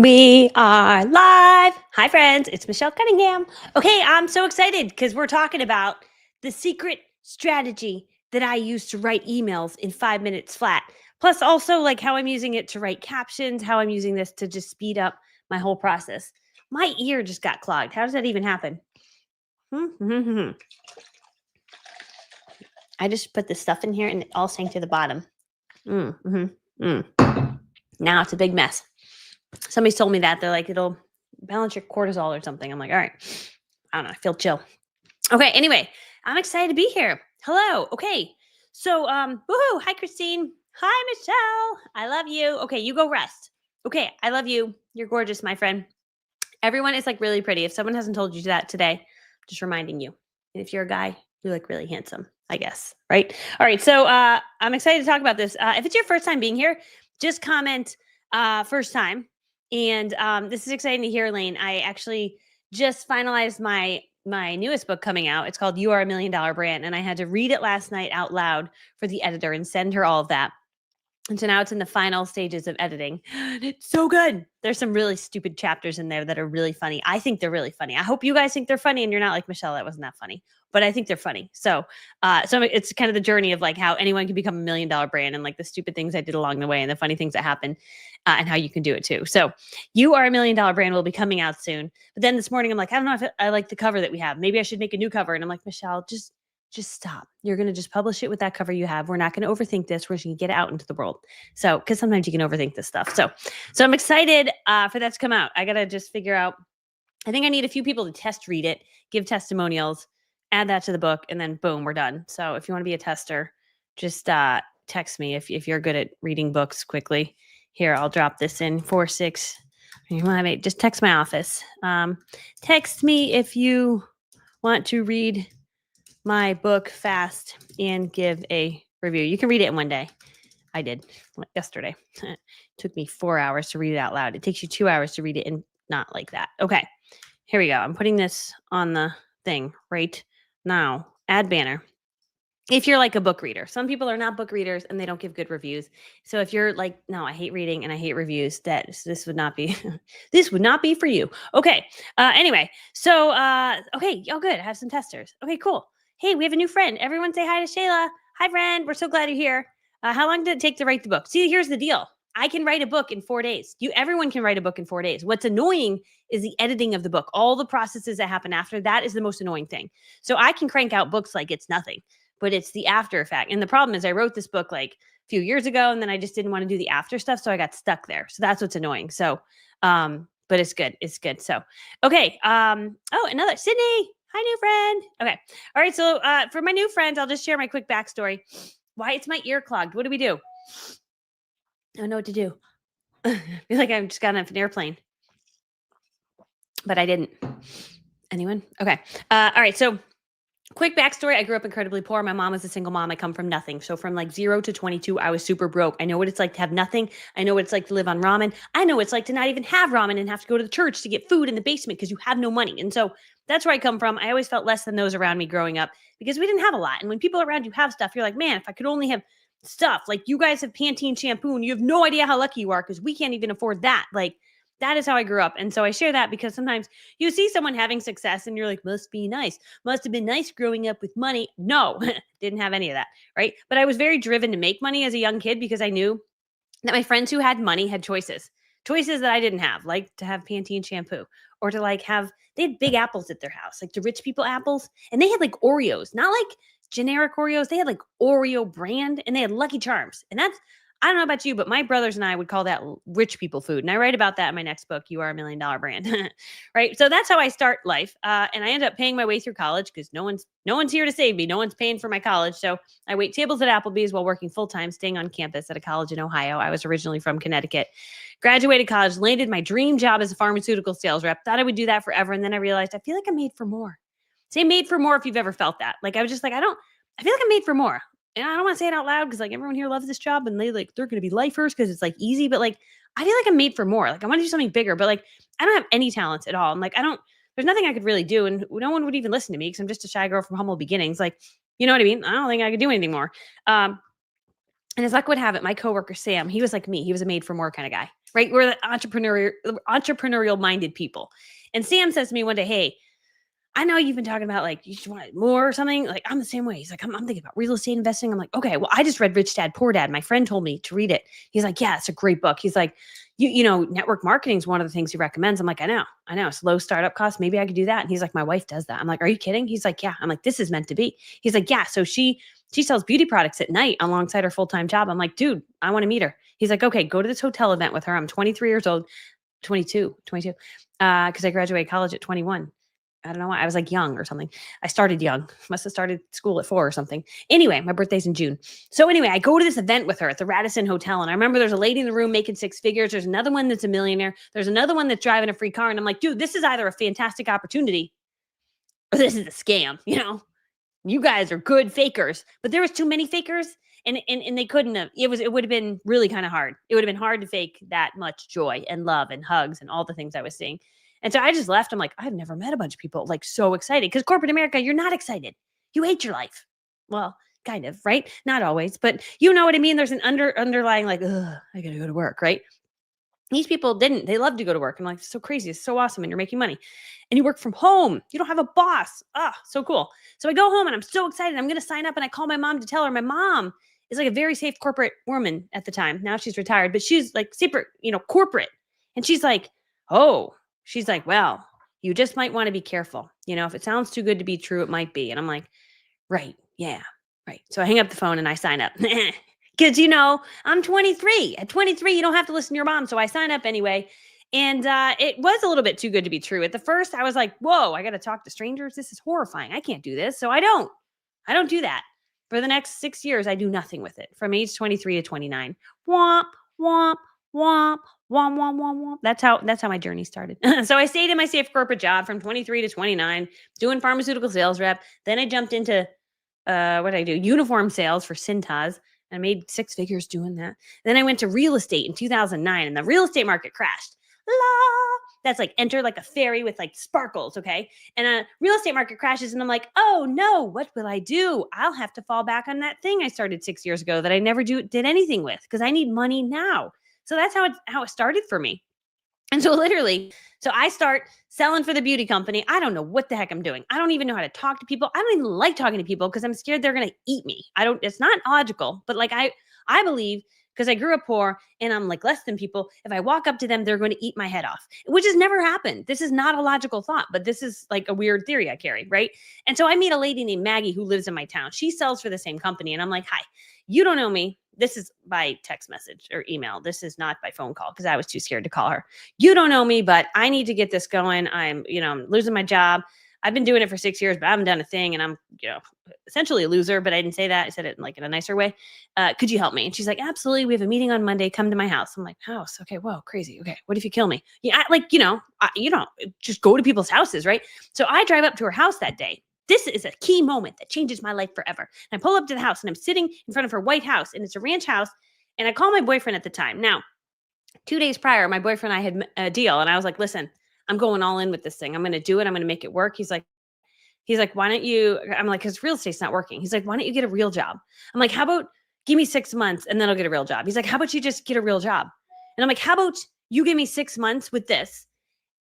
We are live. Hi, friends. It's Michelle Cunningham. Okay, I'm so excited because we're talking about the secret strategy that I use to write emails in 5 minutes flat. Plus, also like how I'm using it to write captions, how I'm using this to just speed up my whole process. My ear just got clogged. How does that even happen? I just put the stuff in here and it all sank to the bottom. Now it's a big mess. Somebody told me that. They're like, it'll balance your cortisol or something. I'm like, all right. I don't know. I feel chill. Okay. Anyway, I'm excited to be here. Hello. Okay. So, woohoo. Hi, Christine. Hi, Michelle. I love you. Okay. You go rest. Okay. I love you. You're gorgeous, my friend. Everyone is like really pretty. If someone hasn't told you that today, just reminding you. And if you're a guy, you look really handsome, I guess. Right. All right. So, I'm excited to talk about this. If it's your first time being here, just comment first time. And this is exciting to hear, Lane. I actually just finalized my newest book coming out. It's called You Are a Million Dollar Brand. And I had to read it last night out loud for the editor and send her all of that. And so now it's in the final stages of editing. It's so good. There's some really stupid chapters in there that are really funny. I think they're really funny. I hope you guys think they're funny and you're not like, Michelle, that wasn't that funny. But I think they're funny. So it's kind of the journey of like how anyone can become $1 million brand and like the stupid things I did along the way and the funny things that happen and how you can do it too. So You Are a Million Dollar Brand will be coming out soon. But then this morning I'm like, I don't know if I like the cover that we have. Maybe I should make a new cover. And I'm like, Michelle, just stop. You're going to just publish it with that cover you have. We're not going to overthink this. We're just going to get it out into the world. So, because sometimes you can overthink this stuff. So I'm excited for that to come out. I got to just figure out, I think I need a few people to test read it, give testimonials, add that to the book, and then boom, we're done. So if you want to be a tester, just text me if you're good at reading books quickly. Here, I'll drop this in 46. Just text my office. Text me if you want to read my book fast and give a review. You can read it in one day. I did yesterday. It took me 4 hours to read it out loud. It takes you 2 hours to read it and not like that. Okay, here we go. I'm putting this on the thing right now. Add banner. If you're like a book reader, some people are not book readers and they don't give good reviews. So if you're like, no, I hate reading and I hate reviews, this would not be, this would not be for you. Okay. Anyway, so, okay. Oh, good. I have some testers. Okay, cool. Hey, we have a new friend. Everyone say hi to Shayla. Hi, friend. We're so glad you're here. How long did it take to write the book? See, here's the deal. I can write a book in 4 days. Everyone can write a book in 4 days. What's annoying is the editing of the book. All the processes that happen after that is the most annoying thing. So I can crank out books like it's nothing, but it's the after effect. And the problem is I wrote this book like a few years ago and then I just didn't want to do the after stuff. So I got stuck there. So that's what's annoying. So, but it's good. It's good. So, okay. Oh, another Sydney. Hi, new friend. Okay. All right. So, for my new friends, I'll just share my quick backstory. Why it's my ear clogged. What do we do? I don't know what to do. I feel like I've just gotten off an airplane, but I didn't. Anyone? Okay. All right. So, quick backstory. I grew up incredibly poor. My mom was a single mom. I come from nothing. So from like 0 to 22, I was super broke. I know what it's like to have nothing. I know what it's like to live on ramen. I know what it's like to not even have ramen and have to go to the church to get food in the basement because you have no money. And so that's where I come from. I always felt less than those around me growing up because we didn't have a lot. And when people around you have stuff, you're like, man, if I could only have stuff. Like you guys have Pantene shampoo and you have no idea how lucky you are because we can't even afford that. Like that is how I grew up. And so I share that because sometimes you see someone having success and you're like, must be nice. Must have been nice growing up with money. No, didn't have any of that. Right. But I was very driven to make money as a young kid because I knew that my friends who had money had choices that I didn't have, like to have Pantene shampoo or to like they had big apples at their house, like the rich people apples. And they had like Oreos, not like generic Oreos. They had like Oreo brand and they had Lucky Charms. And that's, I don't know about you, but my brothers and I would call that rich people food. And I write about that in my next book, You Are a $1 Million Brand. Right. So that's how I start life. And I end up paying my way through college because no one's here to save me. No one's paying for my college. So I wait tables at Applebee's while working full time, staying on campus at a college in Ohio. I was originally from Connecticut. Graduated college, landed my dream job as a pharmaceutical sales rep. Thought I would do that forever. And then I realized I feel like I'm made for more. Say made for more if you've ever felt that. Like I was just like, I feel like I'm made for more. And I don't want to say it out loud because like everyone here loves this job and they're going to be lifers because it's like easy, but like I feel like I'm made for more. Like I want to do something bigger, but like I don't have any talents at all. And like there's nothing I could really do. And no one would even listen to me because I'm just a shy girl from humble beginnings. Like, you know what I mean? I don't think I could do anything more. And And as luck would have it, my coworker, Sam, he was like me. He was a made for more kind of guy, right? We're the entrepreneurial minded people. And Sam says to me one day, hey, I know you've been talking about like you just want more or something. Like I'm the same way. He's like, I'm thinking about real estate investing. I'm like, okay, well, I just read Rich Dad Poor Dad. My friend told me to read it. He's like, yeah, it's a great book. He's like, network marketing is one of the things he recommends. I'm like, I know. It's low startup cost. Maybe I could do that. And he's like, my wife does that. I'm like, are you kidding? He's like, yeah. I'm like, this is meant to be. He's like, yeah. So she sells beauty products at night alongside her full-time job. I'm like, dude, I want to meet her. He's like, okay, go to this hotel event with her. I'm 23 years old, 22, because I graduated college at 21. I don't know why. I was like young or something. I started young. Must have started school at 4 or something. Anyway, my birthday's in June. So anyway, I go to this event with her at the Radisson Hotel. And I remember there's a lady in the room making 6 figures. There's another one that's a millionaire. There's another one that's driving a free car. And I'm like, dude, this is either a fantastic opportunity or this is a scam. You guys are good fakers. But there was too many fakers. And they couldn't have. It would have been really kind of hard. It would have been hard to fake that much joy and love and hugs and all the things I was seeing. And so I just left. I'm like, I've never met a bunch of people like so excited because corporate America, you're not excited. You hate your life. Well, kind of, right? Not always, but you know what I mean? There's an underlying like, ugh, I got to go to work, right? These people didn't. They love to go to work. I'm like, it's so crazy. It's so awesome. And you're making money. And you work from home. You don't have a boss. So cool. So I go home and I'm so excited. I'm going to sign up and I call my mom to tell her. My mom is like a very safe corporate woman at the time. Now she's retired, but she's like super, corporate. And she's like, oh, she's like, well, you just might want to be careful. If it sounds too good to be true, it might be. And I'm like, right. Yeah. Right. So I hang up the phone and I sign up. Because, I'm 23. At 23, you don't have to listen to your mom. So I sign up anyway. And it was a little bit too good to be true. At the first, I was like, whoa, I got to talk to strangers. This is horrifying. I can't do this. So I don't do that. For the next 6 years, I do nothing with it. From age 23 to 29. Womp, womp, womp, womp, womp, womp, womp. That's how my journey started. So I stayed in my safe corporate job from 23 to 29, doing pharmaceutical sales rep. Then I jumped into, what did I do? Uniform sales for Cintas. I made 6 figures doing that. Then I went to real estate in 2009 and the real estate market crashed. That's like enter like a fairy with like sparkles, okay? And a real estate market crashes and I'm like, oh no, what will I do? I'll have to fall back on that thing I started 6 years ago that I never did anything with because I need money now. So that's how it started for me. And so literally, I start selling for the beauty company. I don't know what the heck I'm doing. I don't even know how to talk to people. I don't even like talking to people because I'm scared they're going to eat me. It's not logical, but like I believe because I grew up poor and I'm like less than people. If I walk up to them, they're going to eat my head off, which has never happened. This is not a logical thought, but this is like a weird theory I carry, right? And so I meet a lady named Maggie who lives in my town. She sells for the same company. And I'm like, hi, you don't know me. This is by text message or email. This is not by phone call because I was too scared to call her. You don't know me, but I need to get this going. I'm losing my job. I've been doing it for 6 years, but I haven't done a thing. And I'm, essentially a loser, but I didn't say that. I said it in a nicer way. Could you help me? And she's like, absolutely. We have a meeting on Monday. Come to my house. I'm like, house. Okay. Whoa, crazy. Okay. What if you kill me? Yeah. Just go to people's houses. Right. So I drive up to her house that day. This is a key moment that changes my life forever. And I pull up to the house and I'm sitting in front of her white house and it's a ranch house. And I call my boyfriend at the time. Now, 2 days prior, my boyfriend and I had a deal. And I was like, listen, I'm going all in with this thing. I'm going to do it. I'm going to make it work. He's like, why don't you, I'm like, because real estate's not working. He's like, why don't you get a real job? I'm like, how about give me 6 months and then I'll get a real job. He's like, how about you just get a real job? And I'm like, how about you give me 6 months with this?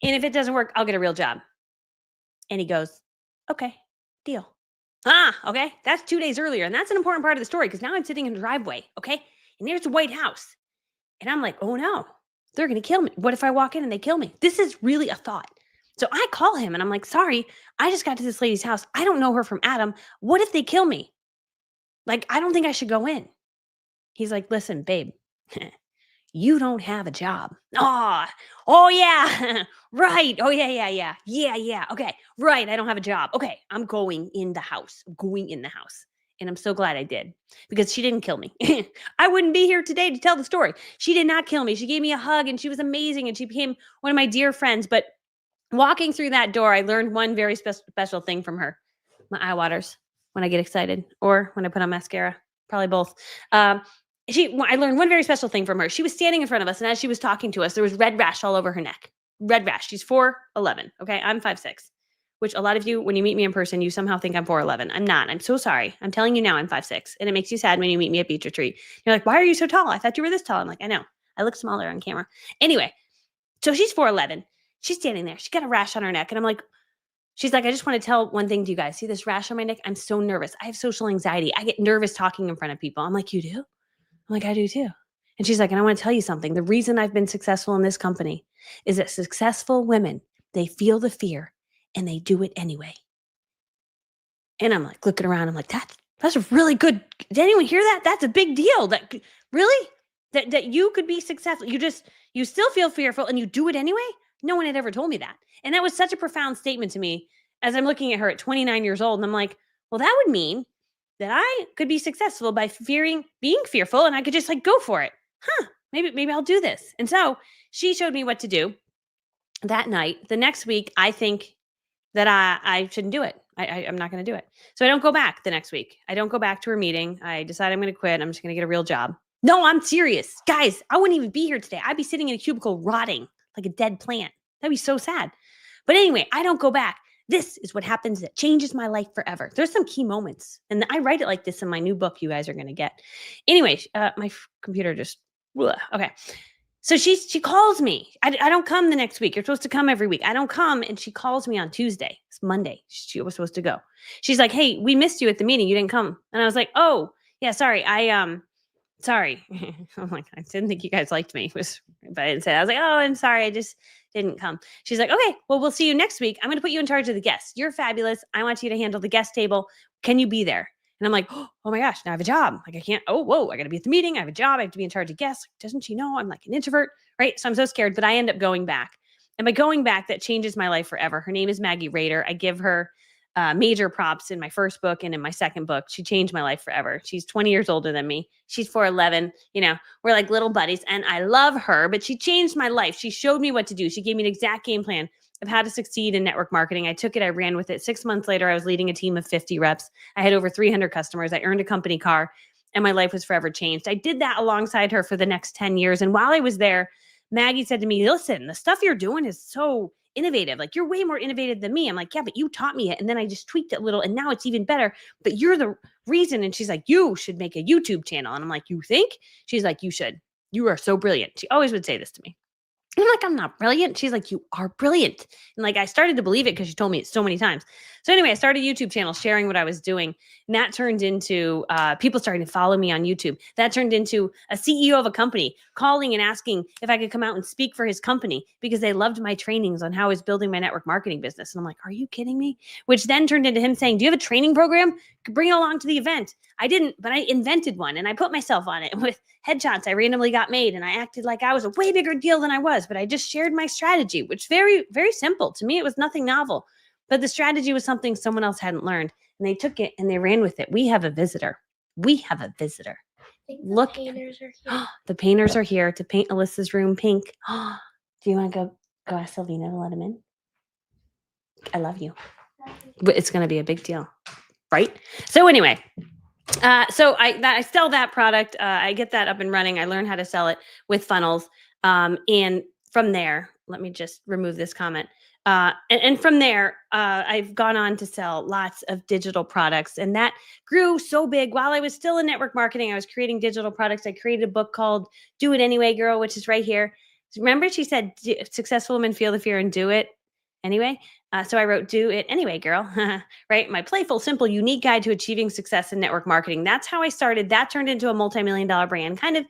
And if it doesn't work, I'll get a real job. And he goes, okay, deal. Okay. That's 2 days earlier. And that's an important part of the story because now I'm sitting in the driveway. Okay. And there's the White House. And I'm like, oh no, they're going to kill me. What if I walk in and they kill me? This is really a thought. So I call him and I'm like, sorry, I just got to this lady's house. I don't know her from Adam. What if they kill me? Like, I don't think I should go in. He's like, listen, babe, you don't have a job. Oh yeah. Right. Oh yeah. Okay. Right. I don't have a job. Okay. I'm going in the house. And I'm so glad I did because she didn't kill me. I wouldn't be here today to tell the story. She did not kill me. She gave me a hug and she was amazing. And she became one of my dear friends. But walking through that door, I learned one very special thing from her. My eye waters when I get excited or when I put on mascara, probably both. I learned one very special thing from her. She was standing in front of us, and as she was talking to us, there was red rash all over her neck. Red rash. She's 4'11". Okay, I'm 5'6". which a lot of you, when you meet me in person, you somehow think I'm 4'11". I'm not. I'm so sorry. I'm telling you now I'm 5'6". And it makes you sad when you meet me at Beach Retreat. You're like, why are you so tall? I thought you were this tall. I'm like, I know. I look smaller on camera. Anyway, so she's 4'11". She's standing there. She's got a rash on her neck. And I'm like, she's like, I just want to tell one thing to you guys. See this rash on my neck? I'm so nervous. I have social anxiety. I get nervous talking in front of people. I'm like, you do? I'm like, I do too. And she's like, and I want to tell you something. The reason I've been successful in this company is that successful women, they feel the fear and they do it anyway. And I'm like looking around. I'm like, that's a really good. Did anyone hear that? That's a big deal. That really that you could be successful. You still feel fearful and you do it anyway. No one had ever told me that. And that was such a profound statement to me as I'm looking at her at 29 years old. And I'm like, well, that would mean that I could be successful by being fearful, and I could just like go for it. Maybe I'll do this. And so she showed me what to do that night. The next week, I think that I shouldn't do it. I'm not going to do it. So I don't go back the next week. I don't go back to her meeting. I decide I'm going to quit. I'm just going to get a real job. No, I'm serious. Guys, I wouldn't even be here today. I'd be sitting in a cubicle rotting like a dead plant. That'd be so sad. But anyway, I don't go back. This is what happens that changes my life forever. There's some key moments. And I write it like this in my new book you guys are going to get. Anyway, my computer just, okay. So she calls me. I don't come the next week. You're supposed to come every week. I don't come. And she calls me on Tuesday. It's Monday. She was supposed to go. She's like, hey, we missed you at the meeting. You didn't come. And I was like, oh, yeah, sorry. Sorry. I'm like, I didn't think you guys liked me. But I didn't say that. I was like, oh, I'm sorry. I just didn't come. She's like, okay, well, we'll see you next week. I'm going to put you in charge of the guests. You're fabulous. I want you to handle the guest table. Can you be there? And I'm like, oh my gosh, now I have a job. Like I can't, I got to be at the meeting. I have a job. I have to be in charge of guests. Doesn't she know I'm like an introvert? Right. So I'm so scared, but I end up going back. And by going back, that changes my life forever. Her name is Maggie Rader. I give her major props in my first book and in my second book. She changed my life forever. She's 20 years older than me. She's 4'11". We're like little buddies and I love her, but she changed my life. She showed me what to do. She gave me an exact game plan of how to succeed in network marketing. I took it. I ran with it. 6 months later, I was leading a team of 50 reps. I had over 300 customers. I earned a company car and my life was forever changed. I did that alongside her for the next 10 years. And while I was there, Maggie said to me, listen, the stuff you're doing is so innovative. Like you're way more innovative than me. I'm like, yeah, but you taught me it. And then I just tweaked it a little and now it's even better, but you're the reason. And she's like, you should make a YouTube channel. And I'm like, you think? She's like, you should. You are so brilliant. She always would say this to me. I'm like, I'm not brilliant. She's like, you are brilliant. And like, I started to believe it because she told me it so many times. So anyway, I started a YouTube channel sharing what I was doing. And that turned into people starting to follow me on YouTube. That turned into a CEO of a company calling and asking if I could come out and speak for his company because they loved my trainings on how I was building my network marketing business. And I'm like, are you kidding me? Which then turned into him saying, do you have a training program? Bring it along to the event. I didn't, but I invented one and I put myself on it with headshots I randomly got made and I acted like I was a way bigger deal than I was, but I just shared my strategy, which very, very simple. To me, it was nothing novel, but the strategy was something someone else hadn't learned and they took it and they ran with it. We have a visitor. Look, the painters are here. The painters are here to paint Alyssa's room pink. Do you want to go ask Sylvina to let him in? I love you. But it's going to be a big deal, right? So anyway, so I sell that product. I get that up and running. I learn how to sell it with funnels. And from there, let me just remove this comment. And from there, I've gone on to sell lots of digital products. And that grew so big. While I was still in network marketing, I was creating digital products. I created a book called Do It Anyway, Girl, which is right here. Remember, she said, successful women feel the fear and do it anyway. So I wrote, Do It Anyway, Girl, right? My playful, simple, unique guide to achieving success in network marketing. That's how I started. That turned into a multi-million-dollar brand, kind of,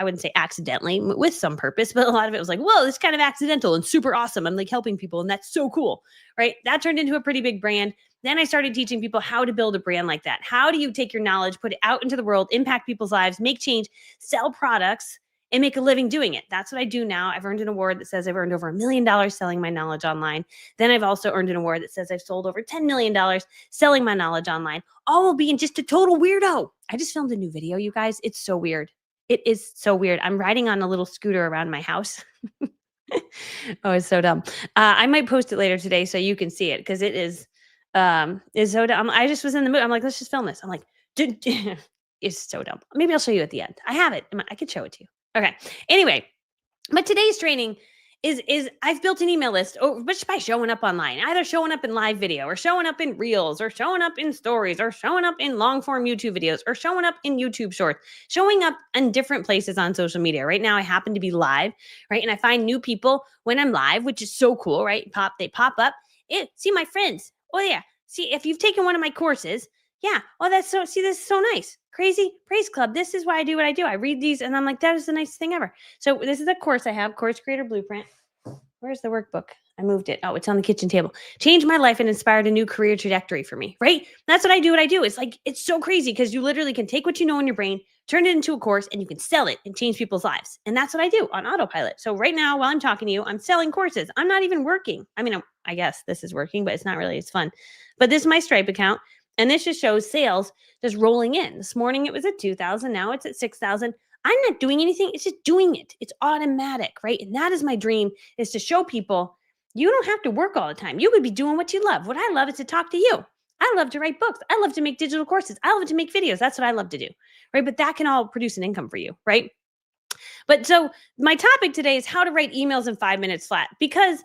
I wouldn't say accidentally, with some purpose, but a lot of it was like, whoa, this is kind of accidental and super awesome. I'm like helping people and that's so cool, right? That turned into a pretty big brand. Then I started teaching people how to build a brand like that. How do you take your knowledge, put it out into the world, impact people's lives, make change, sell products, and make a living doing it. That's what I do now. I've earned an award that says I've earned over $1 million selling my knowledge online. Then I've also earned an award that says I've sold over $10 million selling my knowledge online, all while being just a total weirdo. I just filmed a new video, you guys. It's so weird. It is so weird. I'm riding on a little scooter around my house. Oh, it's so dumb. I might post it later today so you can see it because it is so dumb. I just was in the mood. I'm like, let's just film this. I'm like, it's so dumb. Maybe I'll show you at the end. I have it. I could show it to you. Okay. Anyway, but today's training is I've built an email list just by showing up online, either showing up in live video or showing up in reels or showing up in stories or showing up in long form YouTube videos or showing up in YouTube shorts, showing up in different places on social media. Right now, I happen to be live, right? And I find new people when I'm live, which is so cool, right? They pop up. See my friends. Oh yeah. See, if you've taken one of my courses, yeah. Oh, this is so nice. Crazy Praise Club. This is why I do what I do. I read these and I'm like, that is the nicest thing ever. So this is a course I have, Course Creator Blueprint. Where's the workbook? I moved it. Oh, it's on the kitchen table. Changed my life and inspired a new career trajectory for me, right? That's what I do. It's like, it's so crazy because you literally can take what you know in your brain, turn it into a course, and you can sell it and change people's lives. And that's what I do on autopilot. So right now, while I'm talking to you, I'm selling courses. I'm not even working. I mean, I guess this is working, but it's not really. It's fun. But this is my Stripe account. And this just shows sales just rolling in. This morning it was at 2,000. Now it's at 6,000. I'm not doing anything. It's just doing it. It's automatic, right? And that is my dream, is to show people you don't have to work all the time. You could be doing what you love. What I love is to talk to you. I love to write books. I love to make digital courses. I love to make videos. That's what I love to do, right? But that can all produce an income for you, right? But so my topic today is how to write emails in 5 minutes flat. Because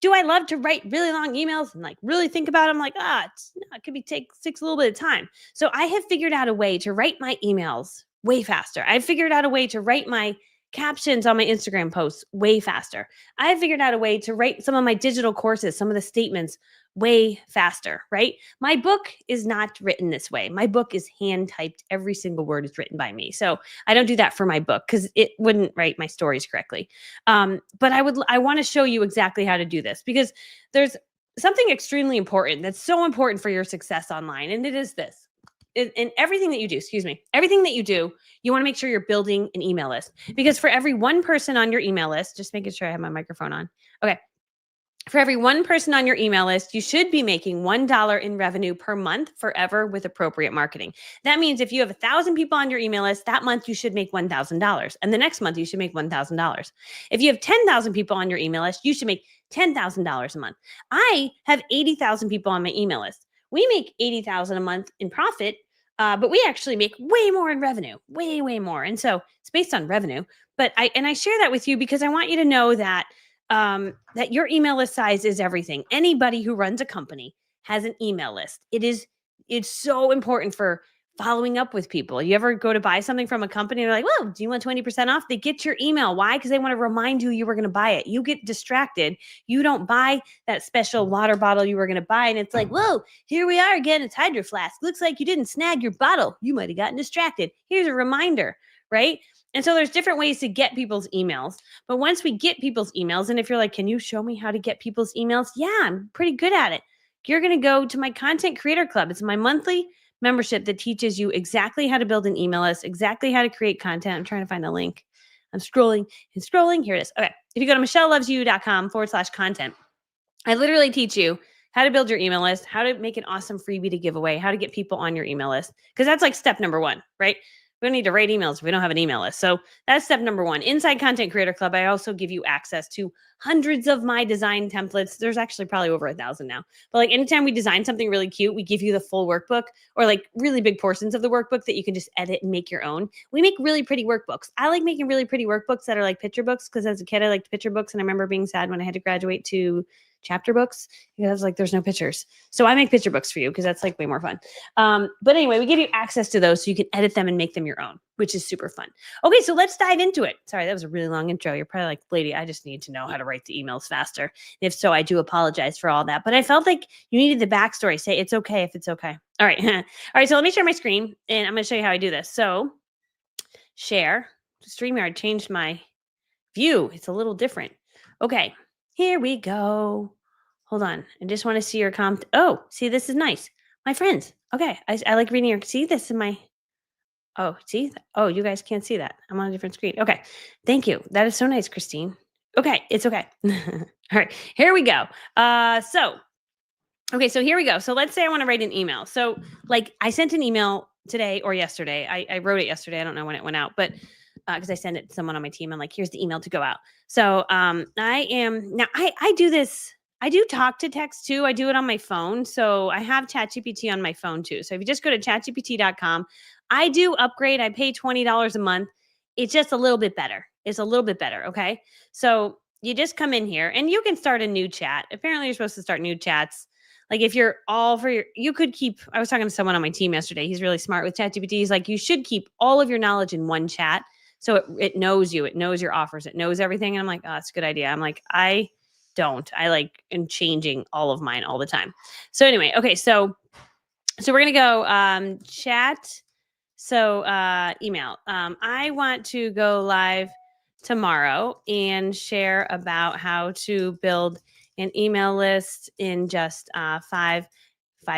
do I love to write really long emails and like really think about them? Like, it could takes a little bit of time. So I have figured out a way to write my emails way faster. I've figured out a way to write my captions on my Instagram posts way faster. I've figured out a way to write some of my digital courses, some of the statements way faster, right? My book is not written this way. My book is hand typed. Every single word is written by me. So I don't do that for my book because it wouldn't write my stories correctly. But I want to show you exactly how to do this because there's something extremely important that's so important for your success online. And it is this. In everything that you do, everything that you do, you want to make sure you're building an email list, because for every one person on your email list, just making sure I have my microphone on. Okay. For every one person on your email list, you should be making $1 in revenue per month forever with appropriate marketing. That means if you have 1,000 people on your email list, that month you should make $1,000. And the next month you should make $1,000. If you have 10,000 people on your email list, you should make $10,000 a month. I have 80,000 people on my email list. We make $80,000 a month in profit, but we actually make way more in revenue, way, way more. And so it's based on revenue. But I share that with you because I want you to know that that your email list size is everything. Anybody who runs a company has an email list. It's so important for following up with people. You ever go to buy something from a company and they're like, well, do you want 20% off? They get your email. Why? Because they want to remind you were going to buy it. You get distracted. You don't buy that special water bottle you were going to buy. And it's like, whoa, here we are again. It's Hydro Flask. Looks like you didn't snag your bottle. You might have gotten distracted. Here's a reminder, right? And so there's different ways to get people's emails. But once we get people's emails, and if you're like, can you show me how to get people's emails? Yeah, I'm pretty good at it. You're going to go to my Content Creator Club. It's my monthly membership that teaches you exactly how to build an email list, exactly how to create content. I'm trying to find a link. I'm scrolling and scrolling. Here it is. Okay. If you go to michellelovesyou.com/content, I literally teach you how to build your email list, how to make an awesome freebie to give away, how to get people on your email list. Because that's like step number one, right? We don't need to write emails if we don't have an email list. So that's step number one. Inside Content Creator Club, I also give you access to hundreds of my design templates. There's actually probably over 1,000 now. But like anytime we design something really cute, we give you the full workbook or like really big portions of the workbook that you can just edit and make your own. We make really pretty workbooks. I like making really pretty workbooks that are like picture books because as a kid, I liked picture books. And I remember being sad when I had to graduate to chapter books because like there's no pictures. So I make picture books for you because that's like way more fun. But anyway, we give you access to those so you can edit them and make them your own, which is super fun. Okay, so let's dive into it. Sorry, that was a really long intro. You're probably like, lady, I just need to know how to write the emails faster. And if so, I do apologize for all that. But I felt like you needed the backstory. Say it's okay if it's okay. All right. All right, so let me share my screen and I'm going to show you how I do this. So share. StreamYard changed my view. It's a little different. Okay. Here we go. Hold on. I just want to see your comment. Oh, see, this is nice. My friends. Okay. I like reading your, see, this is my, oh, see? Oh, you guys can't see that. I'm on a different screen. Okay. Thank you. That is so nice, Christine. Okay. It's okay. All right. Here we go. Okay. So here we go. So let's say I want to write an email. So like I sent an email today or yesterday. I wrote it yesterday. I don't know when it went out, but because I sent it to someone on my team. I'm like, here's the email to go out. So I do this. I do talk to text too. I do it on my phone. So I have ChatGPT on my phone too. So if you just go to chatgpt.com, I do upgrade. I pay $20 a month. It's just a little bit better. It's a little bit better. Okay. So you just come in here and you can start a new chat. Apparently, you're supposed to start new chats. Like if you're all for you could keep, I was talking to someone on my team yesterday. He's really smart with ChatGPT. He's like, you should keep all of your knowledge in one chat. So it knows you, it knows your offers, it knows everything. And I'm like, oh, that's a good idea. I'm like, I don't. I like am changing all of mine all the time. So anyway, okay, so we're gonna go chat. So email. I want to go live tomorrow and share about how to build an email list in just 5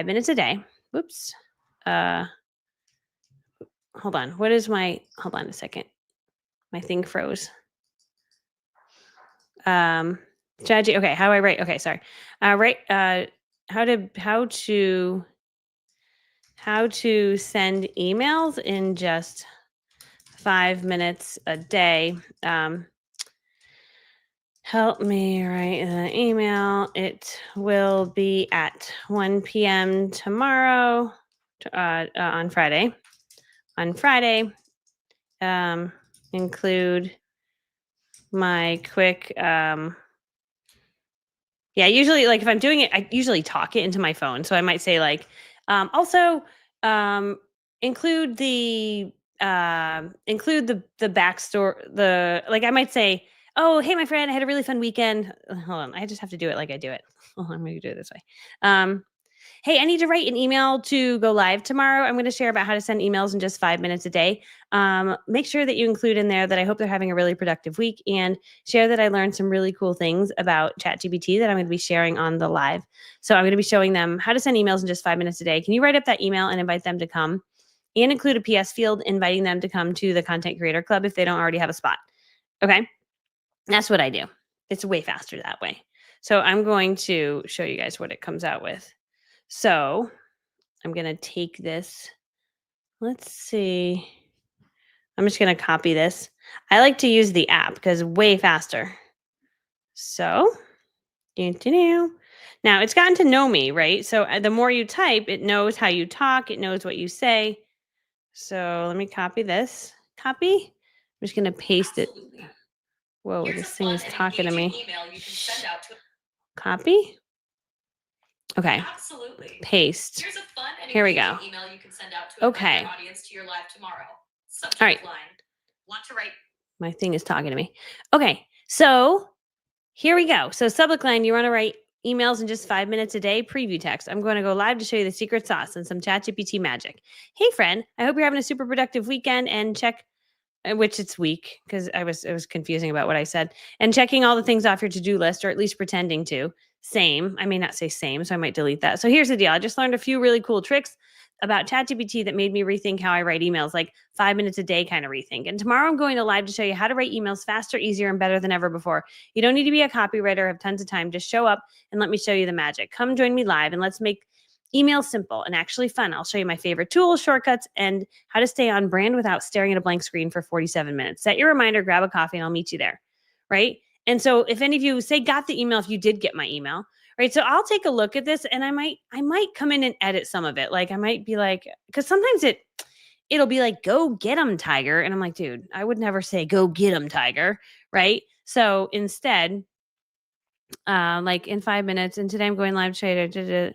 minutes a day. Whoops. Hold on. Hold on a second. My thing froze. Strategy. Okay. How do I write? Okay. Sorry. How to send emails in just 5 minutes a day. Help me write the email. It will be at 1 p.m. tomorrow on Friday. On Friday, include my quick. Usually, like if I'm doing it, I usually talk it into my phone. So I might say like, also include the backstory. I might say, oh, hey, my friend, I had a really fun weekend. Hold on, I just have to do it like I do it. Oh, I'm going to do it this way. Hey, I need to write an email to go live tomorrow. I'm going to share about how to send emails in just 5 minutes a day. Make sure that you include in there that I hope they're having a really productive week, and share that I learned some really cool things about ChatGPT that I'm going to be sharing on the live. So I'm going to be showing them how to send emails in just 5 minutes a day. Can you write up that email and invite them to come, and include a PS field inviting them to come to the Content Creator Club if they don't already have a spot? Okay. That's what I do. It's way faster that way. So I'm going to show you guys what it comes out with. So I'm going to take this. Let's see. I'm just going to copy this. I like to use the app because way faster. So, now it's gotten to know me, right? So the more you type, it knows how you talk. It knows what you say. So let me copy this. Copy. I'm just going to paste it. Whoa, this thing is talking to me. Copy. Okay. Absolutely. Paste. Here's a fun and Here we go. Email you can send out to okay. Audience to your live tomorrow. Subject All right. line. Want to write. My thing is talking to me. Okay. So here we go. So subject line, you want to write emails in just 5 minutes a day. Preview text. I'm going to go live to show you the secret sauce and some ChatGPT magic. Hey friend, I hope you're having a super productive weekend, and check which it's weak because it was confusing about what I said, and checking all the things off your to-do list, or at least pretending to. Same. I may not say same, so I might delete that. So here's the deal. I just learned a few really cool tricks about ChatGPT that made me rethink how I write emails, like 5 minutes a day kind of rethink. And tomorrow I'm going to live to show you how to write emails faster, easier, and better than ever before. You don't need to be a copywriter, have tons of time. Just show up and let me show you the magic. Come join me live and let's make email simple and actually fun. I'll show you my favorite tools, shortcuts, and how to stay on brand without staring at a blank screen for 47 minutes. Set your reminder, grab a coffee, and I'll meet you there. Right? And so if any of you say got the email, if you did get my email, right? So I'll take a look at this, and I might come in and edit some of it. Like I might be like, because sometimes it'll be like, go get them, Tiger. And I'm like, dude, I would never say go get them, Tiger. Right? So instead, like in 5 minutes, and today I'm going live to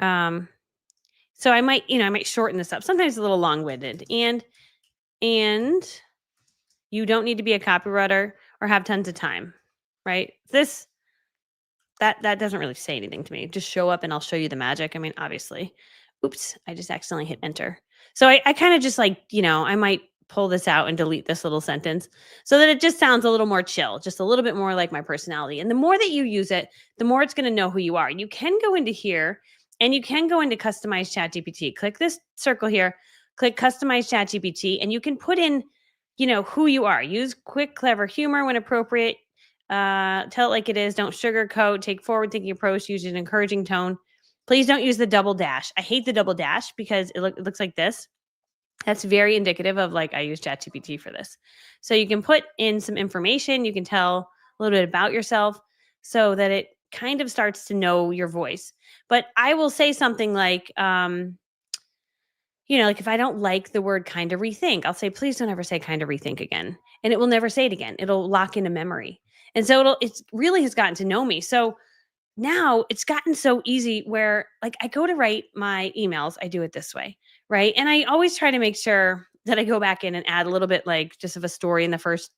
so I might shorten this up. Sometimes it's a little long-winded, and you don't need to be a copywriter or have tons of time, right? That doesn't really say anything to me. Just show up and I'll show you the magic. I mean, obviously, oops, I just accidentally hit enter. So I kind of just like, I might pull this out and delete this little sentence so that it just sounds a little more chill, just a little bit more like my personality. And the more that you use it, the more it's going to know who you are. You can go into here and you can go into customize ChatGPT. Click this circle here, click customize ChatGPT, and you can put in, who you are. Use quick, clever humor when appropriate. Tell it like it is. Don't sugarcoat. Take forward-thinking approach. Use an encouraging tone. Please don't use the double dash. I hate the double dash because it looks like this. That's very indicative of like I use ChatGPT for this. So you can put in some information. You can tell a little bit about yourself so that it kind of starts to know your voice. But I will say something like, like if I don't like the word kind of rethink, I'll say, please don't ever say kind of rethink again. And it will never say it again. It'll lock in a memory. And so it really has gotten to know me. So now it's gotten so easy where like I go to write my emails, I do it this way, right? And I always try to make sure that I go back in and add a little bit like just of a story in the first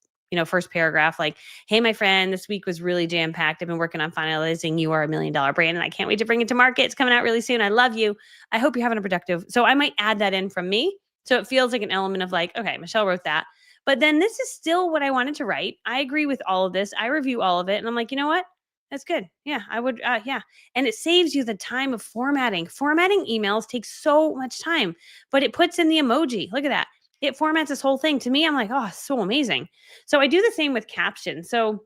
paragraph, like, hey, my friend, this week was really jam packed. I've been working on finalizing You Are a Million Dollar Brand and I can't wait to bring it to market. It's coming out really soon. I love you. I hope you're having a productive. So I might add that in from me. So it feels like an element of like, okay, Michelle wrote that. But then this is still what I wanted to write. I agree with all of this. I review all of it. And I'm like, you know what? That's good. Yeah, I would. Yeah. And it saves you the time of formatting. Formatting emails takes so much time, but it puts in the emoji. Look at that. It formats this whole thing. To me, I'm like, oh, so amazing. So I do the same with captions. So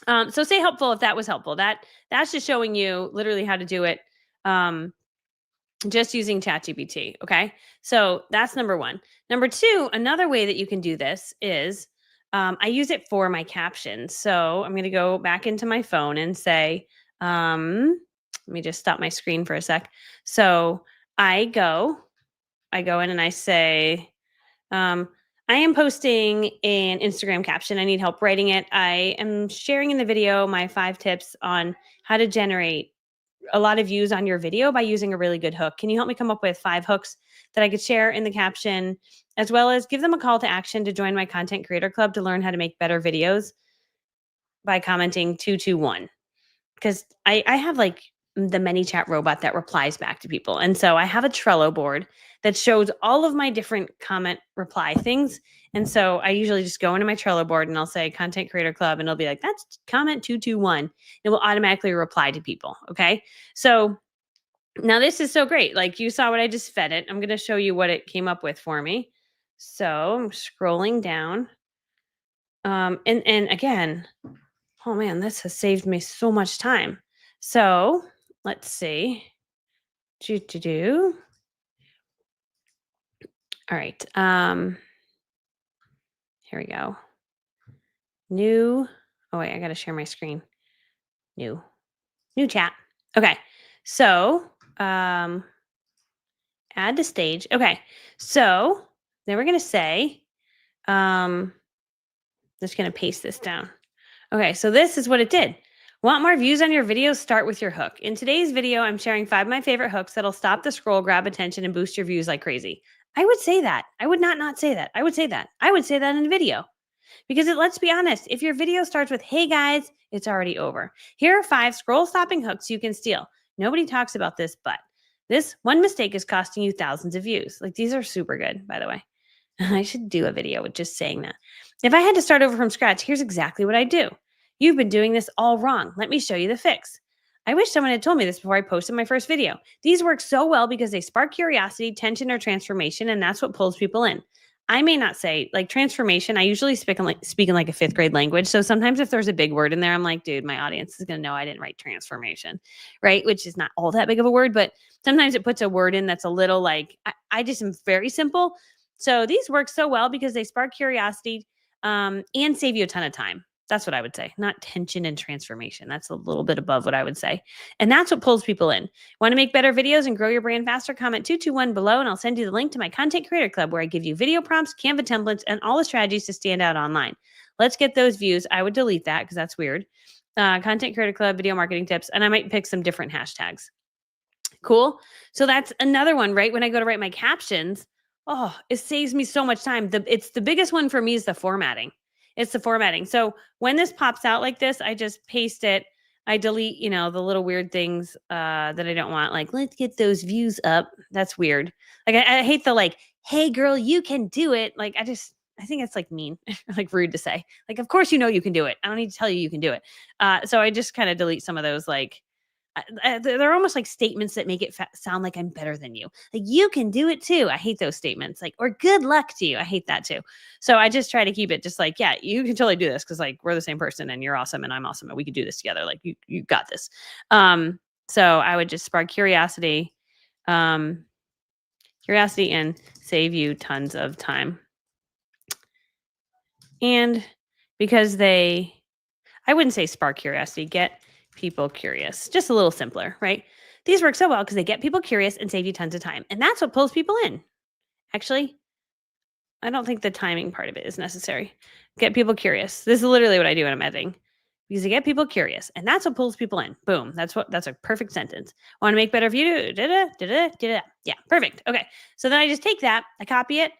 say helpful if that was helpful. That's just showing you literally how to do it. Just using ChatGPT. Okay. So that's number one. Number two, another way that you can do this is I use it for my captions. So I'm going to go back into my phone and say, let me just stop my screen for a sec. So I go in and I say, I am posting an Instagram caption. I need help writing it. I am sharing in the video my 5 tips on how to generate a lot of views on your video by using a really good hook. Can you help me come up with 5 hooks that I could share in the caption, as well as give them a call to action to join my content creator club to learn how to make better videos by commenting 221? Because I have like the ManyChat robot that replies back to people. And so I have a Trello board that shows all of my different comment reply things. And so I usually just go into my Trello board and I'll say content creator club and it'll be like, that's comment 221. It will automatically reply to people. Okay. So now this is so great. Like you saw what I just fed it. I'm going to show you what it came up with for me. So I'm scrolling down. And again, oh man, this has saved me so much time. So let's see. Do. All right. Here we go. New. Oh wait, I gotta share my screen. New chat. Okay. So add to stage. Okay. So then we're gonna say, just gonna paste this down. Okay, so this is what it did. Want more views on your videos? Start with your hook. In today's video, I'm sharing 5 of my favorite hooks that'll stop the scroll, grab attention, and boost your views like crazy. I would say that. I would not say that. I would say that. I would say that in a video. Because let's be honest, if your video starts with, hey guys, it's already over. Here are 5 scroll stopping hooks you can steal. Nobody talks about this, but this one mistake is costing you thousands of views. Like these are super good, by the way. I should do a video with just saying that. If I had to start over from scratch, here's exactly what I do. You've been doing this all wrong. Let me show you the fix. I wish someone had told me this before I posted my first video. These work so well because they spark curiosity, tension, or transformation, and that's what pulls people in. I may not say like transformation. I usually speak in like a 5th grade language. So sometimes if there's a big word in there, I'm like, dude, my audience is going to know I didn't write transformation, right? Which is not all that big of a word, but sometimes it puts a word in that's a little like, I just am very simple. So these work so well because they spark curiosity and save you a ton of time. That's what I would say, not tension and transformation. That's a little bit above what I would say. And that's what pulls people in. Want to make better videos and grow your brand faster? Comment 221 below and I'll send you the link to my Content Creator Club where I give you video prompts, Canva templates, and all the strategies to stand out online. Let's get those views. I would delete that because that's weird. Content Creator Club, video marketing tips, and I might pick some different hashtags. Cool. So that's another one, right? When I go to write my captions, oh, it saves me so much time. It's the biggest one for me is the formatting. It's the formatting. So when this pops out like this, I just paste it. I delete, the little weird things that I don't want. Like, let's get those views up. That's weird. Like, I hate the like, hey girl, you can do it. Like, I think it's like mean, like rude to say. Like, of course you can do it. I don't need to tell you can do it. So I just kind of delete some of those like they're almost like statements that make it sound like I'm better than you. Like you can do it too. I hate those statements. Like, or good luck to you. I hate that too. So I just try to keep it just like, yeah, you can totally do this because like we're the same person and you're awesome and I'm awesome and we can do this together. Like you got this. So I would just spark curiosity and save you tons of time. And because I wouldn't say spark curiosity, get people curious. Just a little simpler, right? These work so well because they get people curious and save you tons of time. And that's what pulls people in. Actually, I don't think the timing part of it is necessary. Get people curious. This is literally what I do when I'm editing. because I get people curious, and that's what pulls people in. Boom. That's a perfect sentence. Want to make better for you? Yeah, perfect. Okay. So then I just take that, I copy it,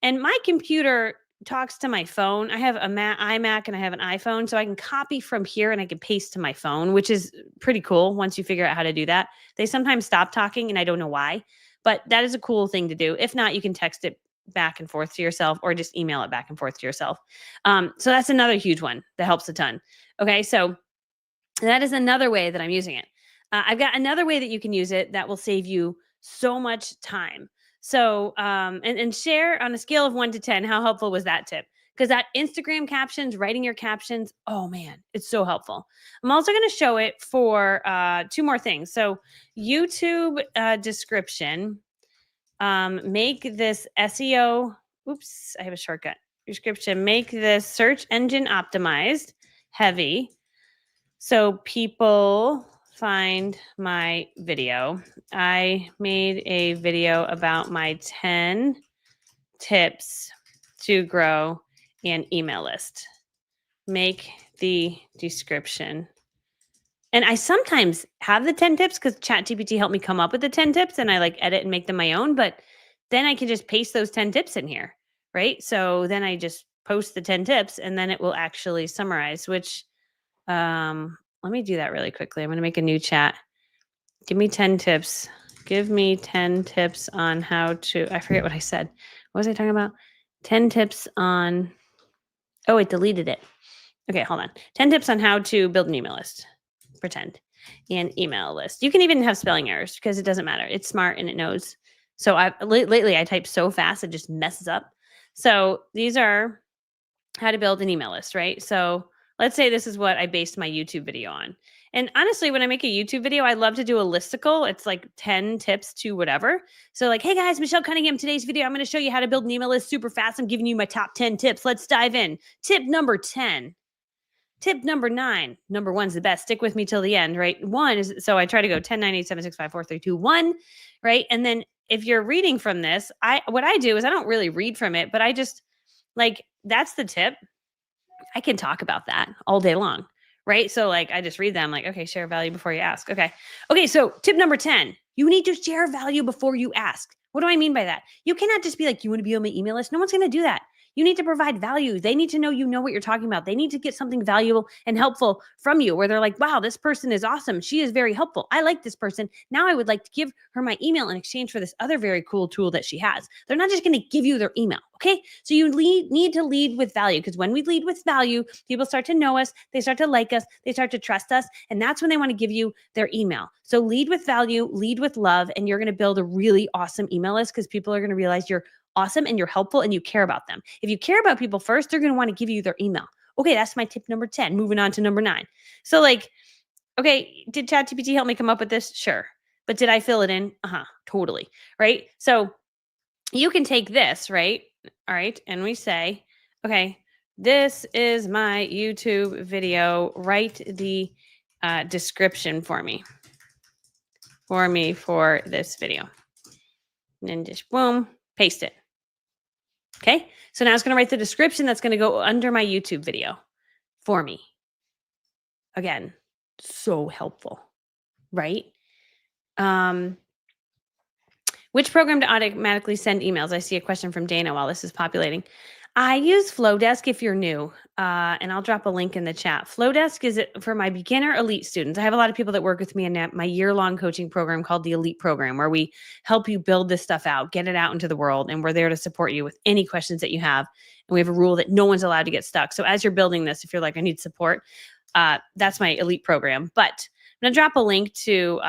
and my computer talks to my phone. I have a iMac and I have an iPhone, so I can copy from here and I can paste to my phone, which is pretty cool once you figure out how to do that. They sometimes stop talking and I don't know why, but that is a cool thing to do. If not, you can text it back and forth to yourself or just email it back and forth to yourself. So that's another huge one that helps a ton. Okay, so that is another way that I'm using it. I've got another way that you can use it that will save you so much time. So, and share on a scale of 1 to 10, how helpful was that tip? Because that Instagram captions, writing your captions, oh man, it's so helpful. I'm also going to show it for 2 more things. So, YouTube description, make this SEO. Oops, I have a shortcut. Description, make this search engine optimized, heavy, so people find my video. I made a video about my 10 tips to grow an email list. Make the description. And I sometimes have the 10 tips because ChatGPT helped me come up with the 10 tips and I like edit and make them my own, but then I can just paste those 10 tips in here, right? So then I just post the 10 tips and then it will actually summarize, which let me do that really quickly. I'm going to make a new chat. Give me 10 tips. Give me 10 tips on how to, I forget what I said. What was I talking about? 10 tips on, oh, it deleted it. Okay, hold on. 10 tips on how to build an email list. Pretend an email list. You can even have spelling errors because it doesn't matter. It's smart and it knows. So lately I type so fast, it just messes up. So these are how to build an email list, right? So let's say this is what I based my YouTube video on. And honestly, when I make a YouTube video, I love to do a listicle. It's like 10 tips to whatever. So like, hey guys, Michelle Cunningham, today's video, I'm going to show you how to build an email list super fast. I'm giving you my top 10 tips. Let's dive in. Tip number 10. Tip number 9. Number 1's the best. Stick with me till the end, right? 1 is, so I try to go 10, 9, 8, 7, 6, 5, 4, 3, 2, 1, right? And then if you're reading from this, what I do is I don't really read from it, but I just like, that's the tip. I can talk about that all day long, right? So like I just read them like, okay, share value before you ask. Okay. Okay. So tip number 10, you need to share value before you ask. What do I mean by that? You cannot just be like, you want to be on my email list? No one's going to do that. You need to provide value. They need to know you know what you're talking about. They need to get something valuable and helpful from you where they're like, wow, this person is awesome. She is very helpful. I like this person. Now I would like to give her my email in exchange for this other very cool tool that she has. They're not just going to give you their email. Okay. So you need to lead with value because when we lead with value, people start to know us. They start to like us. They start to trust us. And that's when they want to give you their email. So lead with value, lead with love, and you're going to build a really awesome email list because people are going to realize you're awesome and you're helpful and you care about them. If you care about people first, they're going to want to give you their email. Okay, that's my tip number 10. Moving on to number 9. So like, okay, did ChatGPT help me come up with this? Sure. But did I fill it in? Totally. Right? So you can take this, right? All right. And we say, okay, this is my YouTube video. Write the description for me for this video. And then just boom, paste it. Okay. So now it's going to write the description that's going to go under my YouTube video for me. Again, so helpful, right? Which program to automatically send emails? I see a question from Dana while this is populating. I use Flowdesk if you're new, and I'll drop a link in the chat. Flowdesk is for my beginner elite students. I have a lot of people that work with me in my year-long coaching program called the Elite Program, where we help you build this stuff out, get it out into the world, and we're there to support you with any questions that you have. And we have a rule that no one's allowed to get stuck. So as you're building this, if you're like, I need support, that's my Elite Program. But I'm going to drop a link to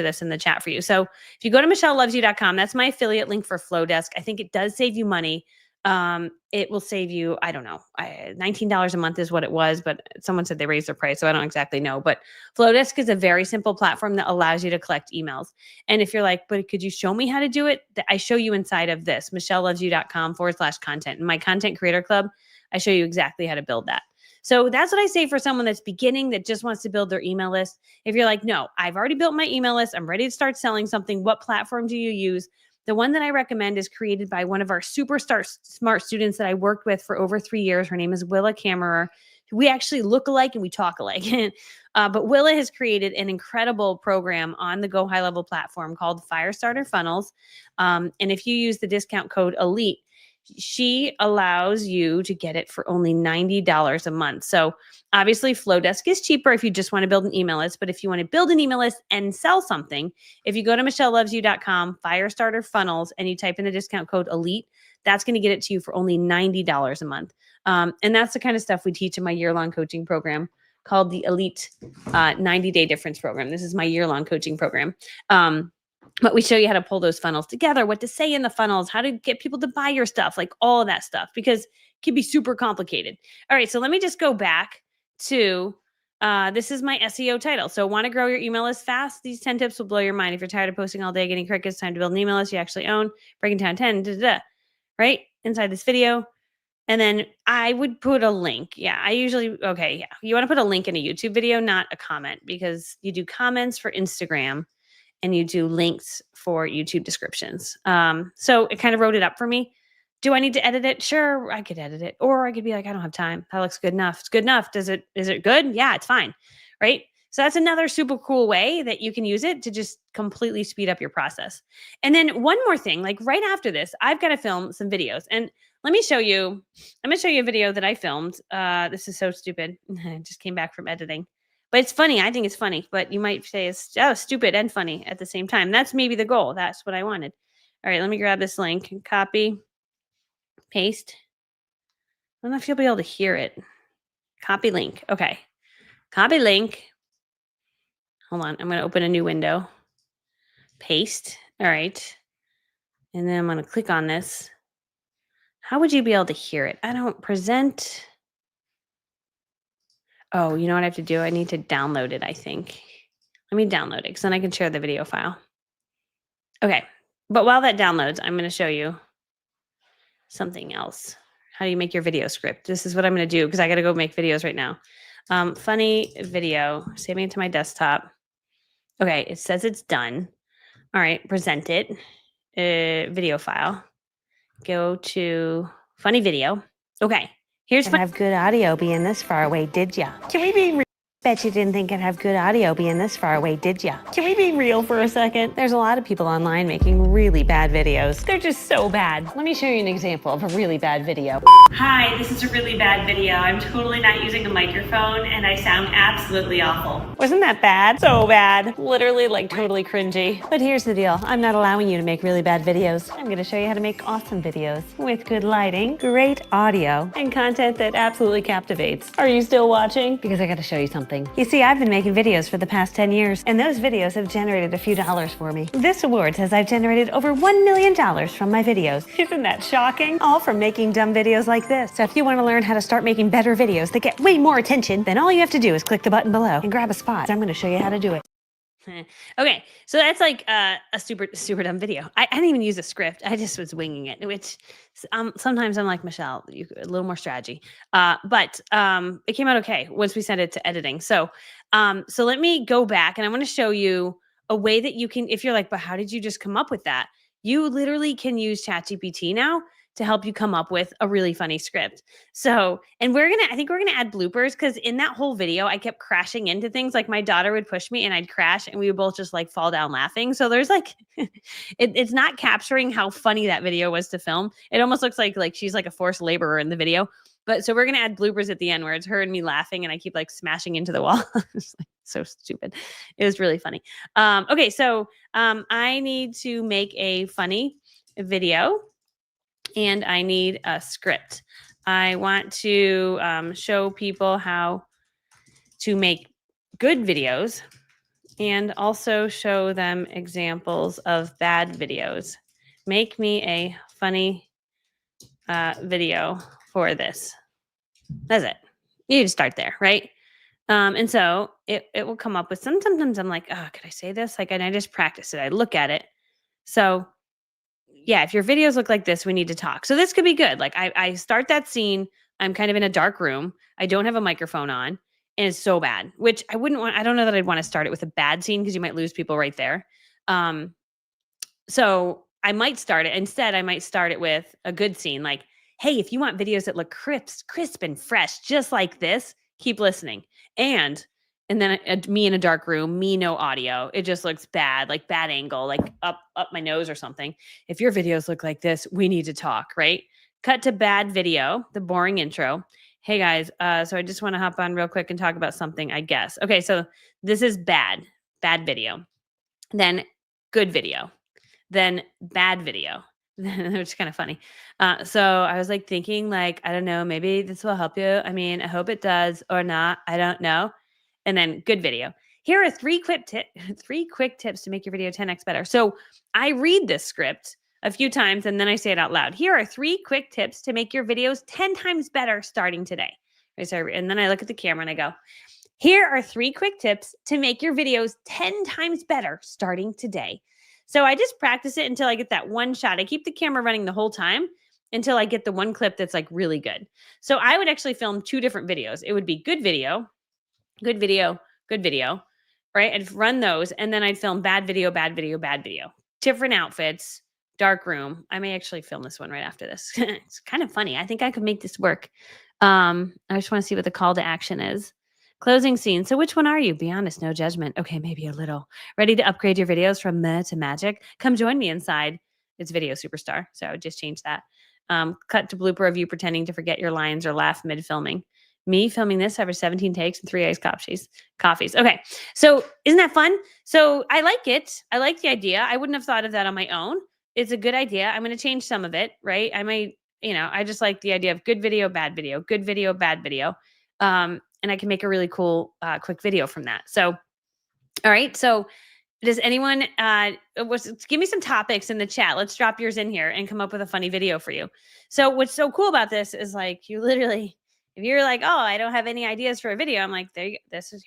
this in the chat for you. So if you go to michellelovesyou.com, that's my affiliate link for Flowdesk. I think it does save you money. It will save you, I don't know, $19 a month is what it was, but someone said they raised their price, so I don't exactly know. But Flowdesk is a very simple platform that allows you to collect emails. And if you're like, but could you show me how to do it? I show you inside of this, michellelovesyou.com/content. In my content creator club, I show you exactly how to build that. So that's what I say for someone that's beginning, that just wants to build their email list. If you're like, no, I've already built my email list, I'm ready to start selling something, what platform do you use? The one that I recommend is created by one of our superstar smart students that I worked with for over 3 years. Her name is Willa Kammerer. We actually look alike and we talk alike. But Willa has created an incredible program on the Go High Level platform called Firestarter Funnels. And if you use the discount code ELITE, she allows you to get it for only $90 a month. So obviously Flowdesk is cheaper if you just want to build an email list, but if you want to build an email list and sell something, if you go to michellelovesyou.com, Firestarter Funnels, and you type in the discount code ELITE, that's going to get it to you for only $90 a month. And that's the kind of stuff we teach in my year-long coaching program called the Elite 90-Day Difference Program. This is my year-long coaching program. But we show you how to pull those funnels together, what to say in the funnels, how to get people to buy your stuff, like all of that stuff, because it can be super complicated. All right, so let me just go back to, this is my SEO title. So want to grow your email list fast? These 10 tips will blow your mind. If you're tired of posting all day, getting crickets, time to build an email list you actually own, breaking down 10, right? Inside this video. And then I would put a link. Yeah, I usually, okay, yeah. You want to put a link in a YouTube video, not a comment, because you do comments for Instagram and you do links for YouTube descriptions. So it kind of wrote it up for me. Do I need to edit it? Sure, I could edit it. Or I could be like, I don't have time. That looks good enough. It's good enough. Is it good? Yeah, it's fine. Right? So that's another super cool way that you can use it to just completely speed up your process. And then one more thing, like right after this, I've got to film some videos. And let me show you, I'm going to show you a video that I filmed. This is so stupid. I just came back from editing. But it's funny. I think it's funny. But you might say it's stupid and funny at the same time. That's maybe the goal. That's what I wanted. All right, let me grab this link and copy, paste. I don't know if you'll be able to hear it. Copy link. Okay. Copy link. Hold on. I'm going to open a new window. Paste. All right. And then I'm going to click on this. How would you be able to hear it? I don't present. Oh, you know what I have to do? I need to download it, I think. Let me download it because then I can share the video file. Okay. But while that downloads, I'm going to show you something else. How do you make your video script? This is what I'm going to do because I got to go make videos right now. Funny video, saving it to my desktop. Okay. It says it's done. All right. Present it. Video file. Go to funny video. Okay. Here's I'd have good audio being this far away, did ya? Can we be Bet you didn't think I'd have good audio being this far away, did ya? Can we be real for a second? There's a lot of people online making really bad videos. They're just so bad. Let me show you an example of a really bad video. Hi, this is a really bad video. I'm totally not using a microphone and I sound absolutely awful. Wasn't that bad? So bad. Literally like totally cringy. But here's the deal. I'm not allowing you to make really bad videos. I'm going to show you how to make awesome videos with good lighting, great audio, And content that absolutely captivates. Are you still watching? because I got to show you something. You see, I've been making videos for the past 10 years, and those videos have generated a few dollars for me. This award says I've generated over $1 million from my videos. Isn't that shocking? All from making dumb videos like this. So if you want to learn how to start making better videos that get way more attention, then all you have to do is click the button below and grab a spot. I'm going to show you how to do it. Okay, so that's like a super dumb video. I didn't even use a script. I just was winging it, which sometimes I'm like, Michelle, a little more strategy. But it came out okay once we sent it to editing. So let me go back and I want to show you a way that you can, if you're like, but how did you just come up with that? You literally can use ChatGPT now to help you come up with a really funny script. So, and I think we're going to add bloopers because in that whole video, I kept crashing into things. Like my daughter would push me and I'd crash and we would both just like fall down laughing. So there's like, it's not capturing how funny that video was to film. It almost looks like she's like a forced laborer in the video. But so we're going to add bloopers at the end where it's her and me laughing and I keep like smashing into the wall. It's like so stupid. It was really funny. Okay. So I need to make a funny video. And I need a script. I want to show people how to make good videos and also show them examples of bad videos. Make me a funny video for this. That's it. You just start there, right? And so it will come up with sometimes I'm like, oh, could I say this? Like, and I just practice it. I look at it. So yeah, if your videos look like this, we need to talk. So this could be good. Like I start that scene. I'm kind of in a dark room. I don't have a microphone on and it's so bad, which I don't know that I'd want to start it with a bad scene because you might lose people right there. So I might start it. Instead, I might start it with a good scene. Like, hey, if you want videos that look crisp and fresh, just like this, keep listening. And then me in a dark room, me no audio. It just looks bad, like bad angle, like up my nose or something. If your videos look like this, we need to talk, right? Cut to bad video, the boring intro. Hey guys, so I just want to hop on real quick and talk about something, I guess. Okay, so this is bad video. Then good video. Then bad video. Which is kind of funny. So I was like thinking, like, I don't know, maybe this will help you. I mean, I hope it does or not. I don't know. And then good video. Here are three quick tips to make your video 10x better. So I read this script a few times and then I say it out loud. Here are 3 quick tips to make your videos 10 times better starting today. And then I look at the camera and I go, here are 3 quick tips to make your videos 10 times better starting today. So I just practice it until I get that one shot. I keep the camera running the whole time until I get the one clip that's like really good. So I would actually film 2 different videos. It would be good video, right? I'd run those and then I'd film bad video. Different outfits, dark room. I may actually film this one right after this. It's kind of funny. I think I could make this work. I just want to see what the call to action is. Closing scene. So which one are you? Be honest, no judgment. Okay, maybe a little. Ready to upgrade your videos from meh to magic? Come join me inside. It's Video Superstar. So I would just change that. Cut to blooper of you pretending to forget your lines or laugh mid-filming. Me filming this over 17 takes and 3 iced coffees. Okay. So isn't that fun? So I like it. I like the idea. I wouldn't have thought of that on my own. It's a good idea. I'm going to change some of it, right? I might, I just like the idea of good video, bad video, good video, bad video. And I can make a really cool, quick video from that. So, all right. So does anyone, give me some topics in the chat. Let's drop yours in here and come up with a funny video for you. So what's so cool about this is like, you literally, if you're like, oh, I don't have any ideas for a video, I'm like, here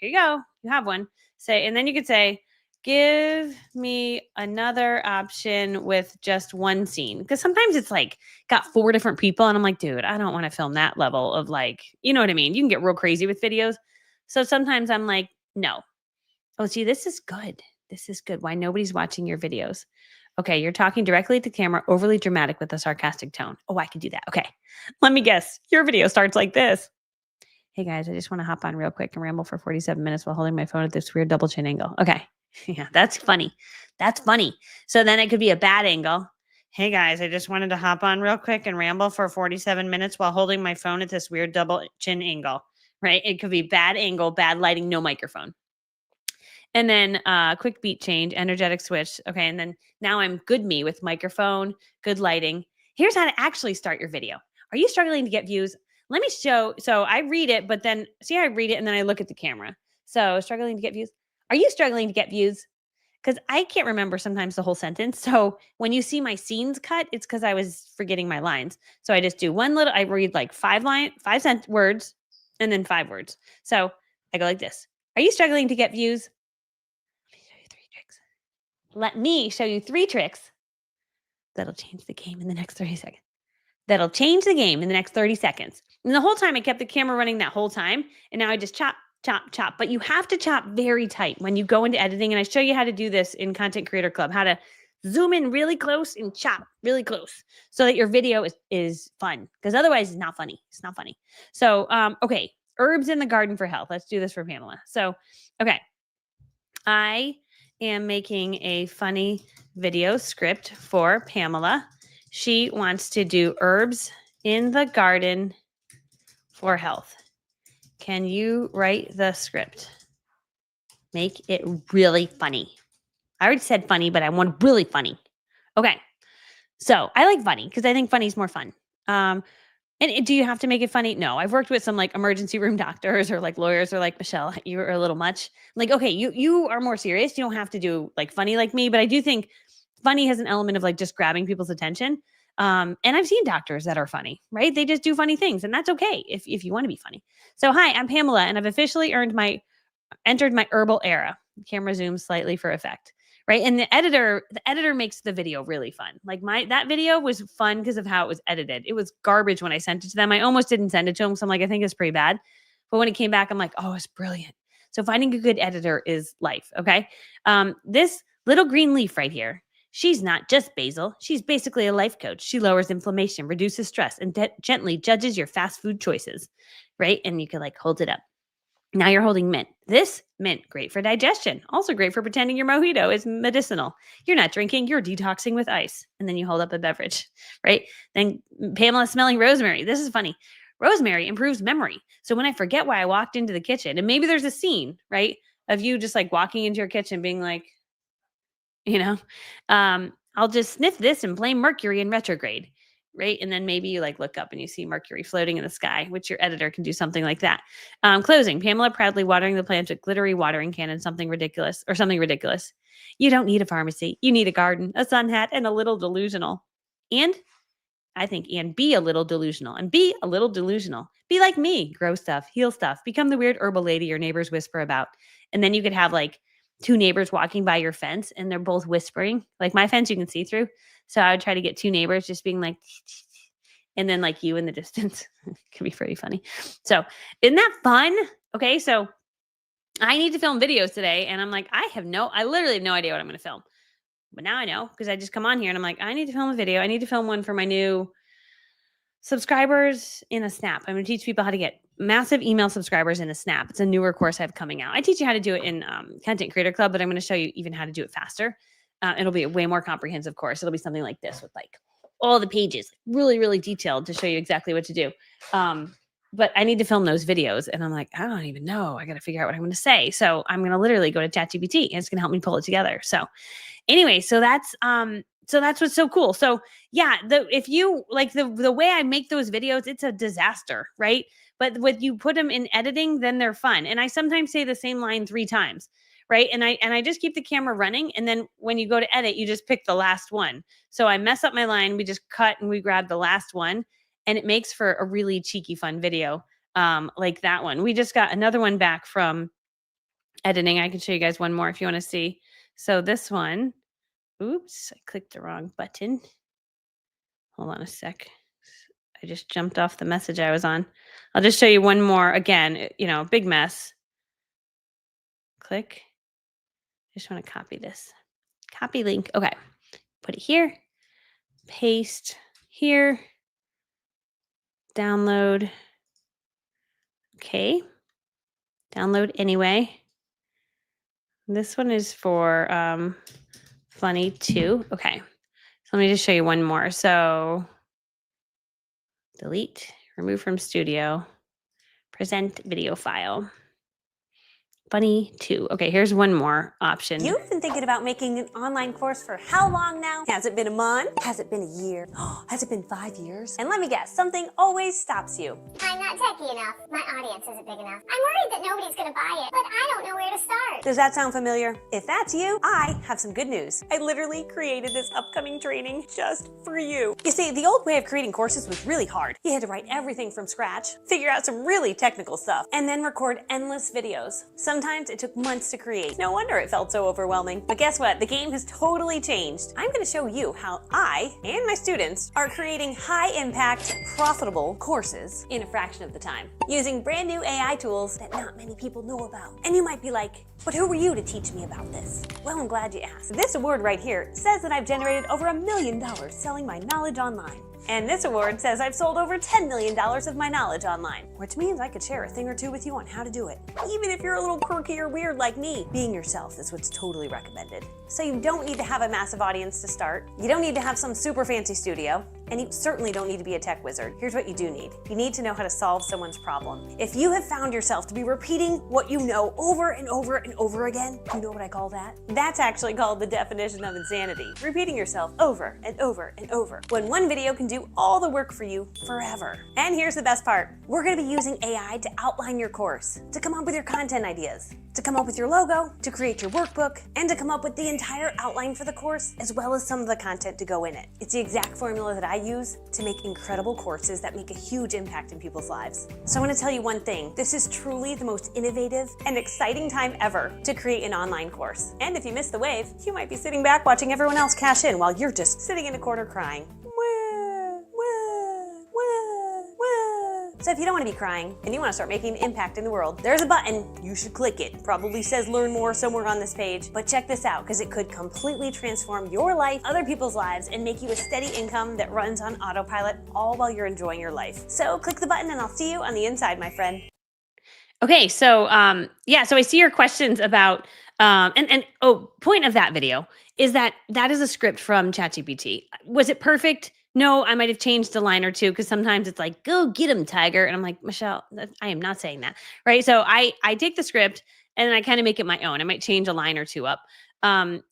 you go. You have one. And then you could say, give me another option with just one scene. Because sometimes it's like got 4 different people. And I'm like, dude, I don't want to film that level of like, you know what I mean? You can get real crazy with videos. So sometimes I'm like, no. Oh, see, this is good. This is good. Why nobody's watching your videos. Okay, you're talking directly to camera, overly dramatic with a sarcastic tone. Oh, I can do that. Okay, let me guess. Your video starts like this. Hey guys, I just want to hop on real quick and ramble for 47 minutes while holding my phone at this weird double chin angle. Okay, yeah, that's funny. That's funny. So then it could be a bad angle. Hey guys, I just wanted to hop on real quick and ramble for 47 minutes while holding my phone at this weird double chin angle, right? It could be bad angle, bad lighting, no microphone. And then quick beat change, energetic switch. Okay, and then now I'm good me with microphone, good lighting. Here's how to actually start your video. Are you struggling to get views? Let me show. So I read it, but then see how I read it and then I look at the camera. So struggling to get views. Are you struggling to get views? Because I can't remember sometimes the whole sentence. So when you see my scenes cut, it's because I was forgetting my lines. So I just do I read like 5 words and then 5 words. So I go like this. Are you struggling to get views? Let me show you 3 tricks that'll change the game in the next 30 seconds. That'll change the game in the next 30 seconds. And the whole time I kept the camera running that whole time. And now I just chop. But you have to chop very tight when you go into editing. And I show you how to do this in Content Creator Club, how to zoom in really close and chop really close so that your video is fun. Because otherwise it's not funny. It's not funny. So, okay. Herbs in the garden for health. Let's do this for Pamela. So, okay. I am making a funny video script for Pamela. She wants to do herbs in the garden for health. Can you write the script? Make it really funny. I already said funny, but I want really funny. Okay. So I like funny because I think funny is more fun. And do you have to make it funny? No, I've worked with some like emergency room doctors or like lawyers or like, Michelle, you are a little much. Like, okay, you are more serious. You don't have to do like funny like me, but I do think funny has an element of like just grabbing people's attention. And I've seen doctors that are funny, right? They just do funny things and that's okay if you want to be funny. So hi, I'm Pamela and I've officially entered my herbal era. Camera zooms slightly for effect. Right. And the editor makes the video really fun. Like that video was fun because of how it was edited. It was garbage when I sent it to them. I almost didn't send it to them. So I'm like, I think it's pretty bad. But when it came back, I'm like, oh, it's brilliant. So finding a good editor is life. Okay. This little green leaf right here, she's not just basil. She's basically a life coach. She lowers inflammation, reduces stress, and gently judges your fast food choices. Right. And you can like hold it up. Now you're holding mint. This mint, great for digestion. Also great for pretending your mojito is medicinal. You're not drinking, you're detoxing with ice. And then you hold up a beverage, right? Then Pamela smelling rosemary. This is funny. Rosemary improves memory. So when I forget why I walked into the kitchen, and maybe there's a scene, right, of you just like walking into your kitchen being like, you know, I'll just sniff this and blame Mercury in retrograde, right? And then maybe you like look up and you see Mercury floating in the sky, which your editor can do something like that. Closing, Pamela proudly watering the plants with glittery watering can and something ridiculous. You don't need a pharmacy. You need a garden, a sun hat, and a little delusional. And I think, and be a little delusional. And be a little delusional. Be like me. Grow stuff, heal stuff, become the weird herbal lady your neighbors whisper about. And then you could have like 2 neighbors walking by your fence and they're both whispering. Like my fence you can see through. So I would try to get 2 neighbors just being like, and then like you in the distance. Could be pretty funny. So isn't that fun? Okay, so I need to film videos today. And I'm like, I literally have no idea what I'm going to film. But now I know because I just come on here and I'm like, I need to film a video. I need to film one for my new subscribers in a Snap. I'm going to teach people how to get massive email subscribers in a Snap. It's a newer course I have coming out. I teach you how to do it in Content Creator Club, but I'm going to show you even how to do it faster. It'll be a way more comprehensive course. It'll be something like this with like all the pages, really, really detailed to show you exactly what to do. But I need to film those videos. And I'm like, I don't even know. I got to figure out what I'm going to say. So I'm going to literally go to ChatGPT and it's going to help me pull it together. So anyway, so that's what's so cool. So yeah, if you like the way I make those videos, it's a disaster, right? But when you put them in editing, then they're fun. And I sometimes say the same line 3 times, right? And I just keep the camera running. And then when you go to edit, you just pick the last one. So I mess up my line, we just cut and we grab the last one. And it makes for a really cheeky, fun video like that one. We just got another one back from editing. I can show you guys one more if you want to see. So this one, oops, I clicked the wrong button. Hold on a sec. I just jumped off the message I was on. I'll just show you one more. Again, big mess. Click. I just want to copy this. Copy link. Okay. Put it here. Paste here. Download. Okay. Download anyway. This one is for funny too. Okay. So let me just show you one more. So delete, remove from studio, present video file. Funny too. Okay, here's one more option. You've been thinking about making an online course for how long now? Has it been a month? Has it been a year? Has it been 5 years? And let me guess, something always stops you. I'm not techy enough. My audience isn't big enough. I'm worried that nobody's gonna buy it, but I don't know where to start. Does that sound familiar? If that's you, I have some good news. I literally created this upcoming training just for you. You see, the old way of creating courses was really hard. You had to write everything from scratch, figure out some really technical stuff, and then record endless videos. Sometimes it took months to create. No wonder it felt so overwhelming. But guess what? The game has totally changed. I'm going to show you how I and my students are creating high-impact, profitable courses in a fraction of the time, using brand new AI tools that not many people know about. And you might be like, but who are you to teach me about this? Well, I'm glad you asked. This award right here says that I've generated over $1 million selling my knowledge online. And this award says I've sold over $10 million of my knowledge online, which means I could share a thing or two with you on how to do it. Even if you're a little quirky or weird like me, being yourself is what's totally recommended. So you don't need to have a massive audience to start. You don't need to have some super fancy studio. And you certainly don't need to be a tech wizard. Here's what you do need. You need to know how to solve someone's problem. If you have found yourself to be repeating what you know over and over and over again, you know what I call that? That's actually called the definition of insanity. Repeating yourself over and over and over. When one video can do all the work for you forever. And here's the best part. We're gonna be using AI to outline your course, to come up with your content ideas, to come up with your logo, to create your workbook, and to come up with the entire outline for the course, as well as some of the content to go in it. It's the exact formula that I use to make incredible courses that make a huge impact in people's lives. So I want to tell you one thing. This is truly the most innovative and exciting time ever to create an online course. And if you miss the wave, you might be sitting back watching everyone else cash in while you're just sitting in a corner crying. So if you don't want to be crying and you want to start making an impact in the world, there's a button. You should click it. Probably says learn more somewhere on this page. But check this out, because it could completely transform your life, other people's lives, and make you a steady income that runs on autopilot all while you're enjoying your life. So click the button and I'll see you on the inside, my friend. Okay, so yeah, so I see your questions about point of that video is that is a script from ChatGPT. Was it perfect? No, I might have changed a line or two because sometimes it's like, "Go get him, tiger," and I'm like, Michelle, I am not saying that, right? So I take the script and then I kind of make it my own. I might change a line or two up.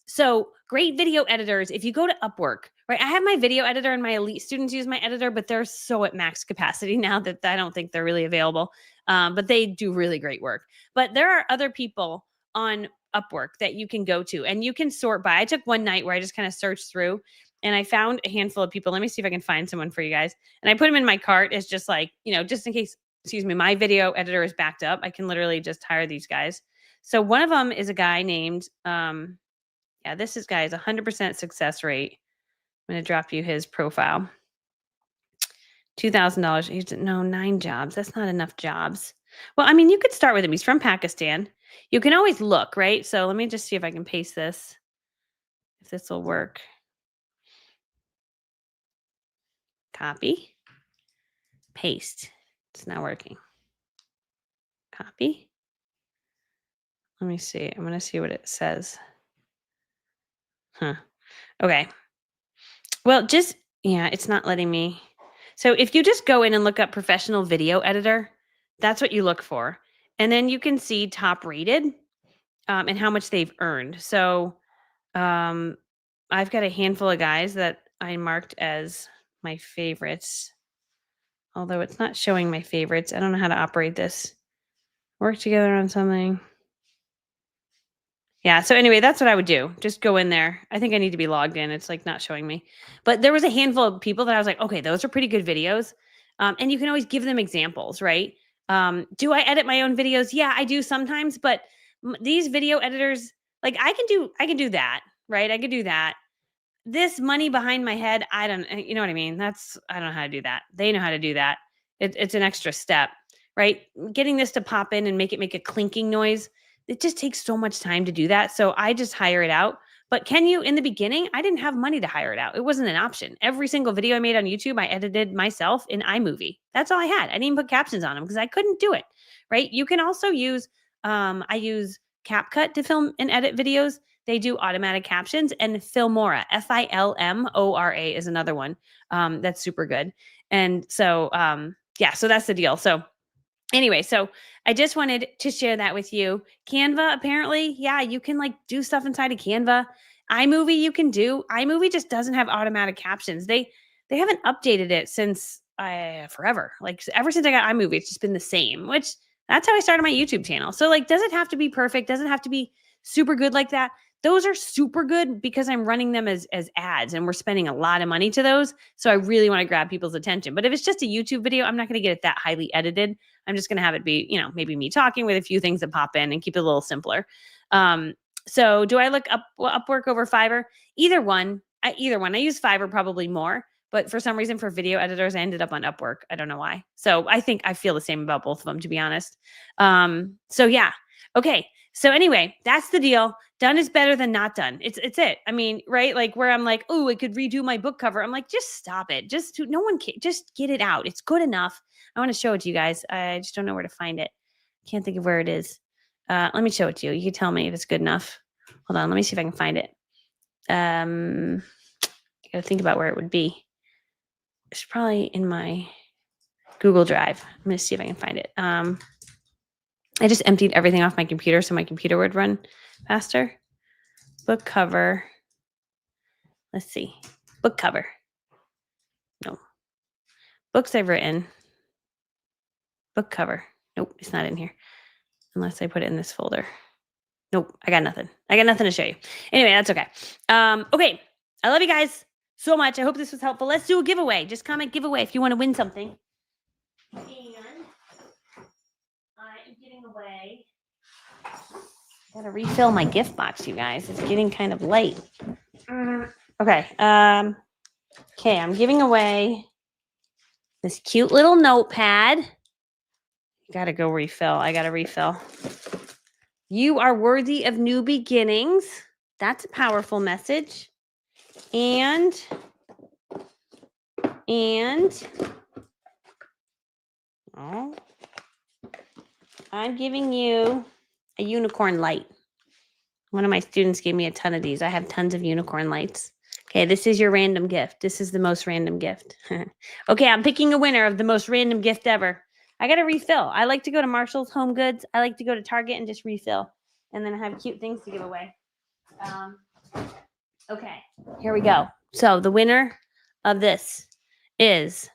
So great video editors. If you go to Upwork, right? I have my video editor and my elite students use my editor, but they're so at max capacity now that I don't think they're really available. But they do really great work. But there are other people on Upwork that you can go to and you can sort by. I took one night where I just kind of searched through and I found a handful of people. Let me see if I can find someone for you guys. And I put them in my cart as just like, just in case, excuse me, my video editor is backed up. I can literally just hire these guys. So one of them is a guy named, this guy is 100% success rate. I'm going to drop you his profile. $2,000. No, 9 jobs. That's not enough jobs. Well, I mean, you could start with him. He's from Pakistan. You can always look, right? So let me just see if I can paste this, if this will work. Copy, paste. It's not working. Copy. Let me see. I'm going to see what it says. Okay. Well, it's not letting me. So if you just go in and look up professional video editor, that's what you look for. And then you can see top rated and how much they've earned. So I've got a handful of guys that I marked as my favorites, although it's not showing my favorites. I don't know how to operate this. Work together on something. Yeah. So anyway, that's what I would do. Just go in there. I think I need to be logged in. It's like not showing me. But there was a handful of people that I was like, okay, those are pretty good videos. And you can always give them examples, right? Do I edit my own videos? Yeah, I do sometimes. But these video editors, like I can do that, right? I could do that. This money behind my head, I don't, you know what I mean? I don't know how to do that. They know how to do that. It's an extra step, right? Getting this to pop in and make a clinking noise. It just takes so much time to do that. So I just hire it out. But in the beginning, I didn't have money to hire it out. It wasn't an option. Every single video I made on YouTube, I edited myself in iMovie. That's all I had. I didn't even put captions on them because I couldn't do it, right? You can also use, I use CapCut to film and edit videos. They do automatic captions, and Filmora, Filmora is another one that's super good. And so, so that's the deal. So anyway, so I just wanted to share that with you. Canva, apparently, you can like do stuff inside of Canva. iMovie, you can do. iMovie just doesn't have automatic captions. They haven't updated it since forever. Like ever since I got iMovie, it's just been the same, which that's how I started my YouTube channel. So like, does it have to be perfect? Does it have to be super good like that? Those are super good because I'm running them as ads and we're spending a lot of money to those. So I really want to grab people's attention. But if it's just a YouTube video, I'm not going to get it that highly edited. I'm just going to have it be, maybe me talking with a few things that pop in and keep it a little simpler. So do I look up Upwork over Fiverr? Either one. I use Fiverr probably more. But for some reason, for video editors, I ended up on Upwork. I don't know why. So I think I feel the same about both of them, to be honest. So yeah. Okay. So anyway, that's the deal. Done is better than not done. It's it. I mean, right? Like where I'm like, oh, I could redo my book cover. I'm like, just stop it. No one can. Just get it out. It's good enough. I want to show it to you guys. I just don't know where to find it. Can't think of where it is. Let me show it to you. You can tell me if it's good enough. Hold on. Let me see if I can find it. I got to think about where it would be. It's probably in my Google Drive. I'm going to see if I can find it. I just emptied everything off my computer so my computer would run faster. Book cover. Let's see. Book cover. No. Books I've written. Book cover. Nope, it's not in here. Unless I put it in this folder. Nope, I got nothing. I got nothing to show you. Anyway, that's okay. Okay, I love you guys so much. I hope this was helpful. Let's do a giveaway. Just comment giveaway if you want to win something. And I am giving away. Gotta refill my gift box, you guys. It's getting kind of late. Okay. Okay, I'm giving away this cute little notepad. Gotta go refill. I gotta refill. You are worthy of new beginnings. That's a powerful message. And oh, I'm giving you a unicorn light. One of my students gave me a ton of these. I have tons of unicorn lights. Okay, this is your random gift. This is the most random gift. Okay, I'm picking a winner of the most random gift ever. I got to refill. I like to go to Marshall's Home Goods. I like to go to Target and just refill. And then I have cute things to give away. Okay, here we go. So the winner of this is,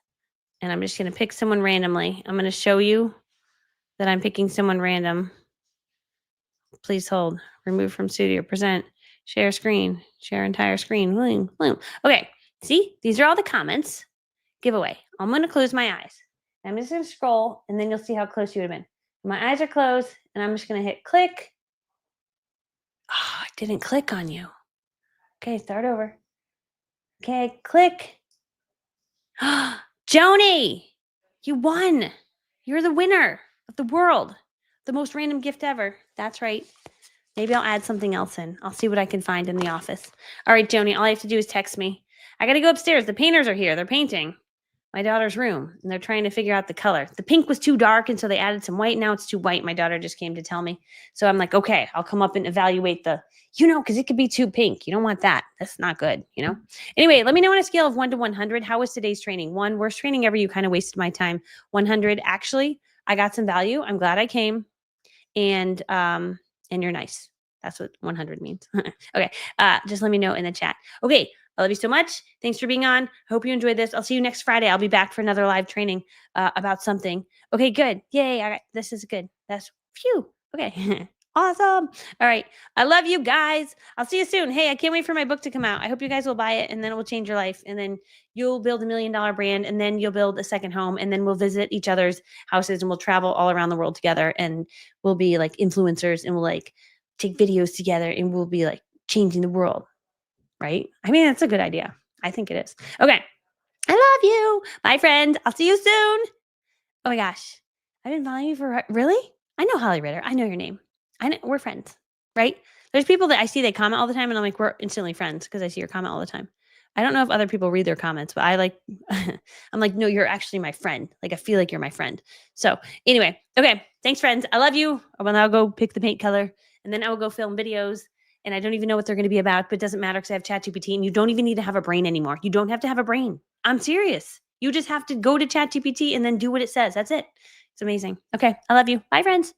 and I'm just going to pick someone randomly. I'm going to show you that I'm picking someone random. Please hold. Remove from studio. Present. Share screen. Share entire screen. Boom, boom. Okay. See, these are all the comments. Giveaway. I'm going to close my eyes. I'm just going to scroll, and then you'll see how close you would have been. My eyes are closed, and I'm just going to hit click. Oh, it didn't click on you. Okay, start over. Okay, click. Joni, you won. You're the winner of the world. The most random gift ever. That's right. Maybe I'll add something else in. I'll see what I can find in the office. All right, Joni, all I have to do is text me. I got to go upstairs. The painters are here. They're painting my daughter's room, and they're trying to figure out the color. The pink was too dark, and so they added some white. Now it's too white. My daughter just came to tell me. So I'm like, okay, I'll come up and evaluate because it could be too pink. You don't want that. That's not good, Anyway, let me know on a scale of 1 to 100. How was today's training? 1, worst training ever. You kind of wasted my time. 100, actually, I got some value. I'm glad I came. And you're nice. That's what 100 means. Okay. Just let me know in the chat. Okay. I love you so much. Thanks for being on. I hope you enjoyed this. I'll see you next Friday. I'll be back for another live training about something. Okay, good. Yay. This is good. That's phew. Okay. Awesome. All right. I love you guys. I'll see you soon. Hey, I can't wait for my book to come out. I hope you guys will buy it, and then it will change your life. And then you'll build $1 million brand, and then you'll build a second home, and then we'll visit each other's houses, and we'll travel all around the world together, and we'll be like influencers, and we'll like take videos together, and we'll be like changing the world. Right? I mean, that's a good idea. I think it is. Okay. I love you. Bye, friend. I'll see you soon. Oh my gosh. I've been following you for really? I know Holly Ritter. I know your name. I know we're friends, right? There's people that I see, they comment all the time, and I'm like, we're instantly friends because I see your comment all the time. I don't know if other people read their comments, but I'm like, no, you're actually my friend. Like, I feel like you're my friend. So anyway, okay. Thanks, friends. I love you. I will now go pick the paint color, and then I will go film videos. And I don't even know what they're going to be about, but it doesn't matter because I have ChatGPT, and you don't even need to have a brain anymore. You don't have to have a brain. I'm serious. You just have to go to ChatGPT and then do what it says. That's it. It's amazing. Okay. I love you. Bye, friends.